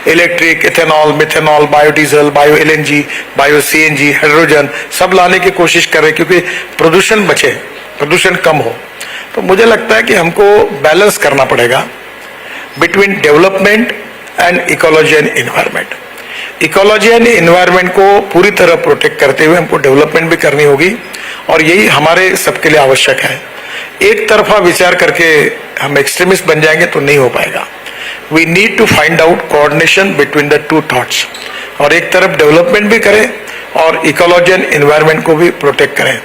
Electric, ethanol, methanol, biodiesel, bio LNG, bio CNG, hydrogen सब लाने की कोशिश कर रहे, क्योंकि प्रदूषण बचे, प्रदूषण कम हो। तो मुझे लगता है कि हमको बैलेंस करना पड़ेगा between development and ecology and environment. Ecology and environment को पूरी तरह प्रोटेक्ट करते हुए हमको डेवलपमेंट भी करनी होगी, और यही हमारे सबके लिए आवश्यक है। एक तरफा विचार करके हम एक्सट्रीमिस्ट बन जाएंगे तो नहीं हो पाएगा। We need to find out coordination between the two thoughts, और एक तरफ डेवलपमेंट भी करें और इकोलॉजी एंड एनवायरनमेंट को भी प्रोटेक्ट करें।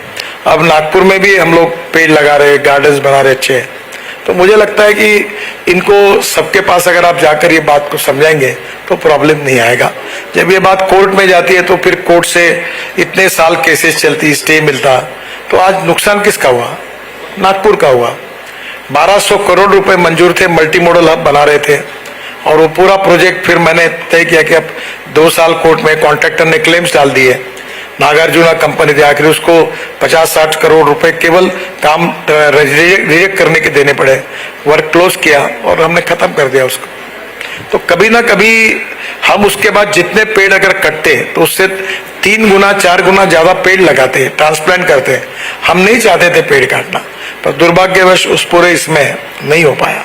अब नागपुर में भी हम लोग पेड़ लगा रहे, गार्डन्स बना रहे अच्छे, तो मुझे लगता है कि इनको सबके पास अगर आप जाकर ये बात को समझाएंगे तो प्रॉब्लम नहीं आएगा। जब ये बात कोर्ट में जाती है तो फिर कोर्ट से इतने साल केसेस चलती, स्टे मिलता, तो आज नुकसान किसका हुआ? नागपुर का हुआ। 1200 करोड़ रुपए मंजूर थे, मल्टी मॉडल हब बना रहे थे, और वो पूरा प्रोजेक्ट फिर मैंने तय किया कि अब 2 साल कोर्ट में कॉन्ट्रैक्टर ने क्लेम्स डाल दिए, नागार्जुना कंपनी थी, आखिर उसको 50-60 करोड़ रुपए केवल काम रिजेक्ट करने के देने पड़े। वर्क क्लोज किया और हमने खत्म कर दिया उसको। तो कभी ना कभी हम उसके बाद जितने पेड़ अगर कटते तो उससे 3 गुना 4 गुना ज्यादा पेड़ लगाते, ट्रांसप्लांट करते। हम नहीं चाहते थे पेड़ काटना, पर दुर्भाग्यवश उस पूरे इसमें नहीं हो पाया।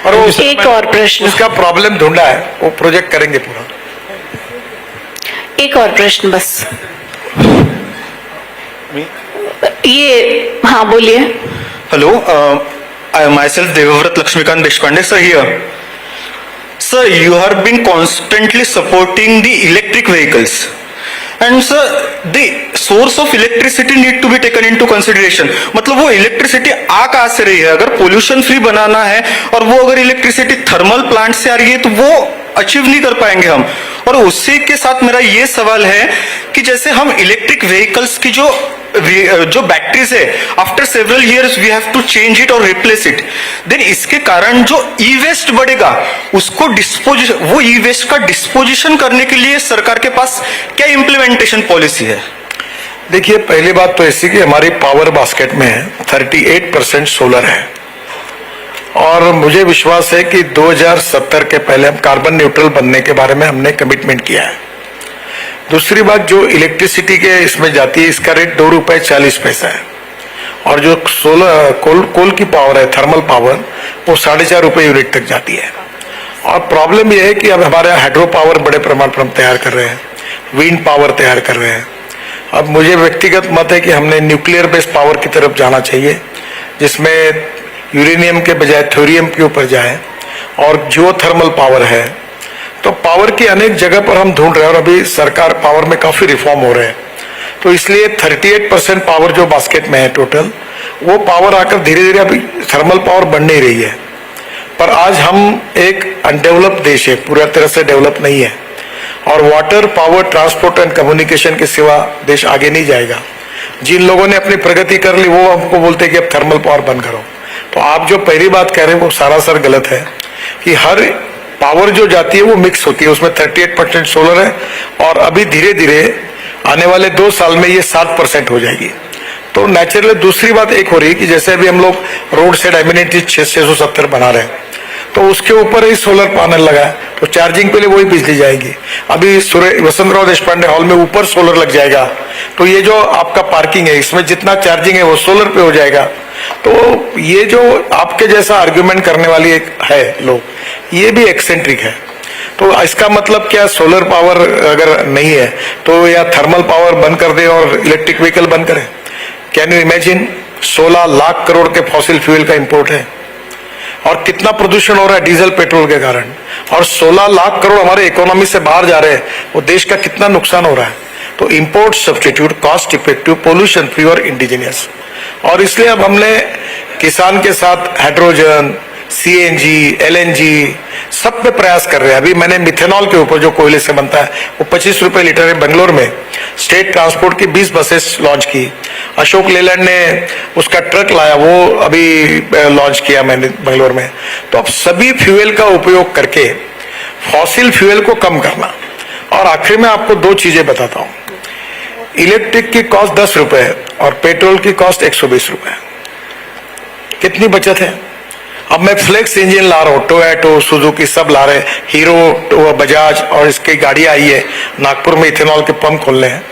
और वो एक और प्रश्न, उसका प्रॉब्लम ढूंढा है, वो प्रोजेक्ट करेंगे पूरा। एक और प्रश्न बस। ये हाँ बोलिए। Hello, I myself Devavrat Lakshmikant Deshpande, sir here. Sir, you have been constantly supporting the electric vehicles. And sir, the source of electricity need to be taken into consideration. मतलब वो इलेक्ट्रिसिटी आ कहाँ से रही है? अगर पोल्यूशन फ्री बनाना है और वो अगर इलेक्ट्रिसिटी थर्मल प्लांट से आ रही है तो वो अचीव नहीं कर पाएंगे हम। और उसी के साथ मेरा ये सवाल है कि जैसे हम इलेक्ट्रिक व्हीकल्स की जो बैटरीज है, after several years we have to change it और रिप्लेस इट, देन इसके कारण जो ई वेस्ट बढ़ेगा उसको वो ई वेस्ट का डिस्पोजिशन करने के लिए सरकार के पास क्या इम्प्लीमेंटेशन पॉलिसी है? देखिए, पहली बात तो ऐसी कि हमारी पावर बास्केट में 38% सोलर है, और मुझे विश्वास है कि 2070 के पहले हम कार्बन न्यूट्रल बनने के बारे में हमने कमिटमेंट किया है। दूसरी बात, जो इलेक्ट्रिसिटी के इसमें जाती है इसका रेट 2 रुपए 40 पैसा है, और जो सोलर कोल की पावर है, थर्मल पावर, वो 4.5 रुपए यूनिट तक जाती है। और प्रॉब्लम यह है कि अब हमारे हाइड्रो पावर बड़े प्रमाण पर हम तैयार कर रहे हैं, विंड पावर तैयार कर रहे हैं। अब मुझे व्यक्तिगत मत है कि हमने न्यूक्लियर बेस्ड पावर की तरफ जाना चाहिए, जिसमें यूरेनियम के बजाय थोरियम के ऊपर जाए, और जियो थर्मल पावर है। तो पावर की अनेक जगह पर हम ढूंढ रहे हैं, और अभी सरकार पावर में काफी रिफॉर्म हो रहे हैं। तो इसलिए 38% पावर जो बास्केट में है टोटल, वो पावर आकर धीरे धीरे अभी थर्मल पावर बढ़ नहीं रही है। पर आज हम एक अनडेवलप्ड देश है, पूरा तरह से डेवलप नहीं है, और water power transport and communication के सिवा देश आगे नहीं जाएगा। जिन लोगों ने अपनी प्रगति कर ली वो हमको बोलते हैं कि अब थर्मल पावर बंद करो। तो आप जो पहली बात कह रहे हैं वो सरासर गलत है कि हर पावर जो जाती है वो मिक्स होती है, उसमें 38% सोलर है, और अभी धीरे धीरे आने वाले 2 साल में ये 7% हो जाएगी। तो नेचुरली दूसरी बात एक हो रही है कि जैसे अभी हम लोग रोड साइड एमिनिटी 670 बना रहे हैं, तो उसके ऊपर ही सोलर पैनल लगा है, तो चार्जिंग के लिए वही बिजली जाएगी। अभी वसंतराव देशपांडे हॉल में ऊपर सोलर लग जाएगा, तो ये जो आपका पार्किंग है इसमें जितना चार्जिंग है वो सोलर पे हो जाएगा। तो ये जो आपके जैसा आर्ग्यूमेंट करने वाली एक है लोग, ये भी एक्सेंट्रिक है। तो इसका मतलब क्या, सोलर पावर अगर नहीं है तो या थर्मल पावर बंद कर दे और इलेक्ट्रिक व्हीकल बंद करें? Can you imagine 16 lakh crore के फॉसिल फ्यूल का इंपोर्ट है, और कितना प्रदूषण हो रहा है डीजल पेट्रोल के कारण, और 16 लाख करोड़ हमारे इकोनॉमी से बाहर जा रहे हैं, वो देश का कितना नुकसान हो रहा है। तो import substitute, cost effective, pollution free और इंडिजिनियस। और इसलिए अब हमने किसान के साथ हाइड्रोजन, सीएनजी, एलएनजी सब पे प्रयास कर रहे हैं। अभी मैंने मिथेनॉल के ऊपर जो कोयले से बनता है वो 25 रुपए लीटर है, बेंगलोर में स्टेट ट्रांसपोर्ट की 20 बसेस लॉन्च की। अशोक लेलैंड ने उसका ट्रक लाया, वो अभी लॉन्च किया मैंने बेंगलोर में। तो अब सभी फ्यूल का उपयोग करके फॉसिल फ्यूल को कम करना। और आखिर में आपको 2 चीजें बताता हूं। इलेक्ट्रिक की कॉस्ट 10 रुपए है और पेट्रोल की कॉस्ट 120 रुपए है। कितनी बचत है? अब मैं फ्लेक्स इंजन ला रहा हूँ, टोयोटो, सुजुकी सब ला रहे हैं, हीरो, बजाज, और इसकी गाड़ी आई है। नागपुर में इथेनॉल के पंप खोलने हैं।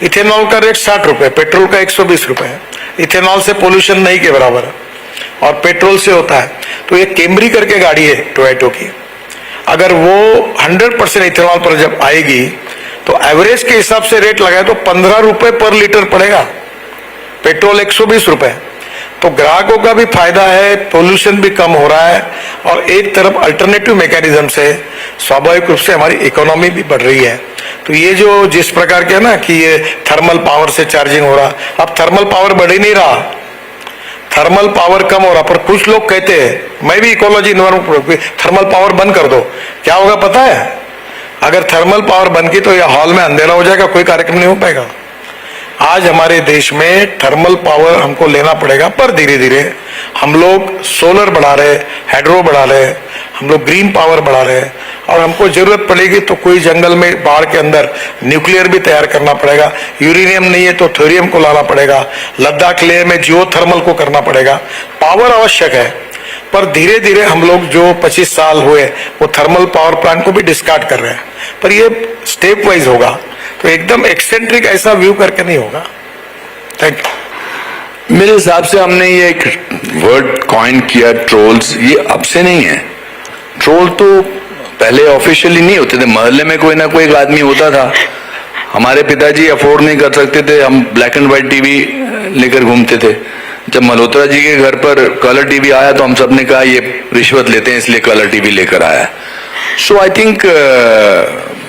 इथेनॉल का रेट 60 रुपए, पेट्रोल का 120 रुपए है। इथेनॉल से पोल्यूशन नहीं के बराबर है और पेट्रोल से होता है। तो ये कैमरी करके गाड़ी है टोयोटो की, अगर वो 100% इथेनॉल पर जब आएगी तो एवरेज के हिसाब से रेट लगाए तो 15 रुपए पर लीटर पड़ेगा, पेट्रोल 120 रुपए। तो ग्राहकों का भी फायदा है, पोल्यूशन भी कम हो रहा है, और एक तरफ अल्टरनेटिव मैकेनिज्म से स्वाभाविक रूप से हमारी इकोनॉमी भी बढ़ रही है। तो ये जो जिस प्रकार के ना कि ये थर्मल पावर से चार्जिंग हो रहा, अब थर्मल पावर बढ़ ही नहीं रहा, थर्मल पावर कम हो रहा। पर कुछ लोग कहते हैं, मैं भी इकोलॉजी इन्वायरमेंट, थर्मल पावर बंद कर दो। क्या होगा पता है? अगर थर्मल पावर बंद की तो यह हॉल में अंधेरा हो जाएगा, कोई कार्यक्रम नहीं हो पाएगा। आज हमारे देश में थर्मल पावर हमको लेना पड़ेगा, पर धीरे धीरे हम लोग सोलर बढ़ा रहे, हाइड्रो बढ़ा रहे, हम लोग ग्रीन पावर बढ़ा रहे हैं, और हमको जरूरत पड़ेगी तो कोई जंगल में बाढ़ के अंदर न्यूक्लियर भी तैयार करना पड़ेगा। यूरेनियम नहीं है तो थोरियम को लाना पड़ेगा। लद्दाख लेह में जियो थर्मल को करना पड़ेगा। पावर आवश्यक है, पर धीरे धीरे हम लोग जो 25 साल हुए वो थर्मल पावर प्लांट को भी डिस्कार्ड कर रहे हैं, पर ये स्टेप वाइज होगा। तो एकदम एक्सेंट्रिक ऐसा व्यू करके नहीं होगा। Thank you. मेरे हिसाब से हमने ये एक वर्ड कॉइन किया, ट्रोल्स, ये अब से नहीं है। ट्रोल तो पहले ऑफिशियली नहीं होते थे, मोहल्ले में कोई ना कोई एक आदमी होता था। हमारे पिताजी अफोर्ड नहीं कर सकते थे, हम ब्लैक एंड व्हाइट टीवी लेकर घूमते थे। जब मल्होत्रा जी के घर पर कलर टीवी आया तो हम सब ने कहा ये रिश्वत लेते हैं इसलिए कलर टीवी लेकर आया। सो आई थिंक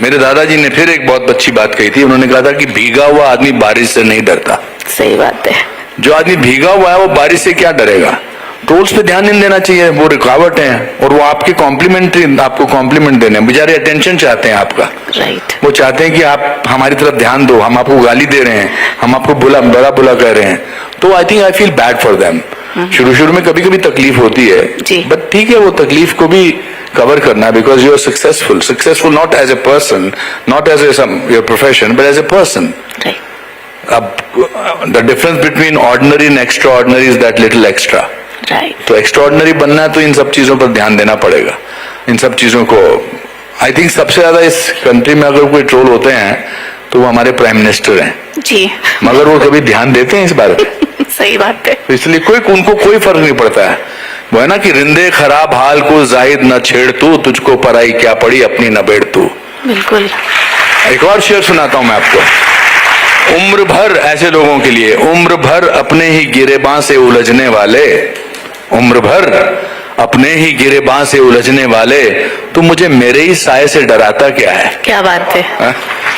मेरे दादाजी ने फिर एक बहुत अच्छी बात कही थी। उन्होंने कहा था कि भीगा हुआ आदमी बारिश से नहीं डरता। सही बात है। जो आदमी भीगा हुआ है वो बारिश से क्या डरेगा। ट्रोल्स पे ध्यान नहीं देना चाहिए, वो रुकावट है, और वो आपकी आपको कॉम्प्लीमेंट देने, बेचारे अटेंशन चाहते हैं आपका। राइट। वो चाहते हैं कि आप हमारी तरफ ध्यान दो, हम आपको गाली दे रहे हैं, हम आपको बड़ा बुला कह रहे हैं। तो I think I feel bad for them. शुरू में कभी कभी तकलीफ होती है, बट ठीक है, वो तकलीफ को भी कवर करना, because you are successful not as a person, not as your profession, but as a person. अब the difference between ordinary and extra ordinary is that little extra. तो एक्स्ट्रा ऑर्डिनरी बनना है तो इन सब चीजों पर ध्यान देना पड़ेगा। इन सब चीजों को आई थिंक सबसे ज्यादा इस कंट्री में अगर कोई ट्रोल होते हैं तो वो हमारे प्राइम मिनिस्टर हैं जी, मगर वो कभी ध्यान देते हैं इस बारे में? सही बात है। तो इसलिए उनको कोई फर्क नहीं पड़ता है। वो है ना कि रिंदे खराब हाल को जाहिद न छेड़ तू, तुझको पराई क्या पड़ी अपनी न बेड़ तू। बिल्कुल। एक और शेर सुनाता हूं मैं आपको। उम्र भर ऐसे लोगों के लिए, उम्र भर अपने ही गिरेबां से उलझने वाले, उम्र भर अपने ही गिरेबां से उलझने वाले, तू मुझे मेरे ही साए से डराता क्या है। क्या बात है।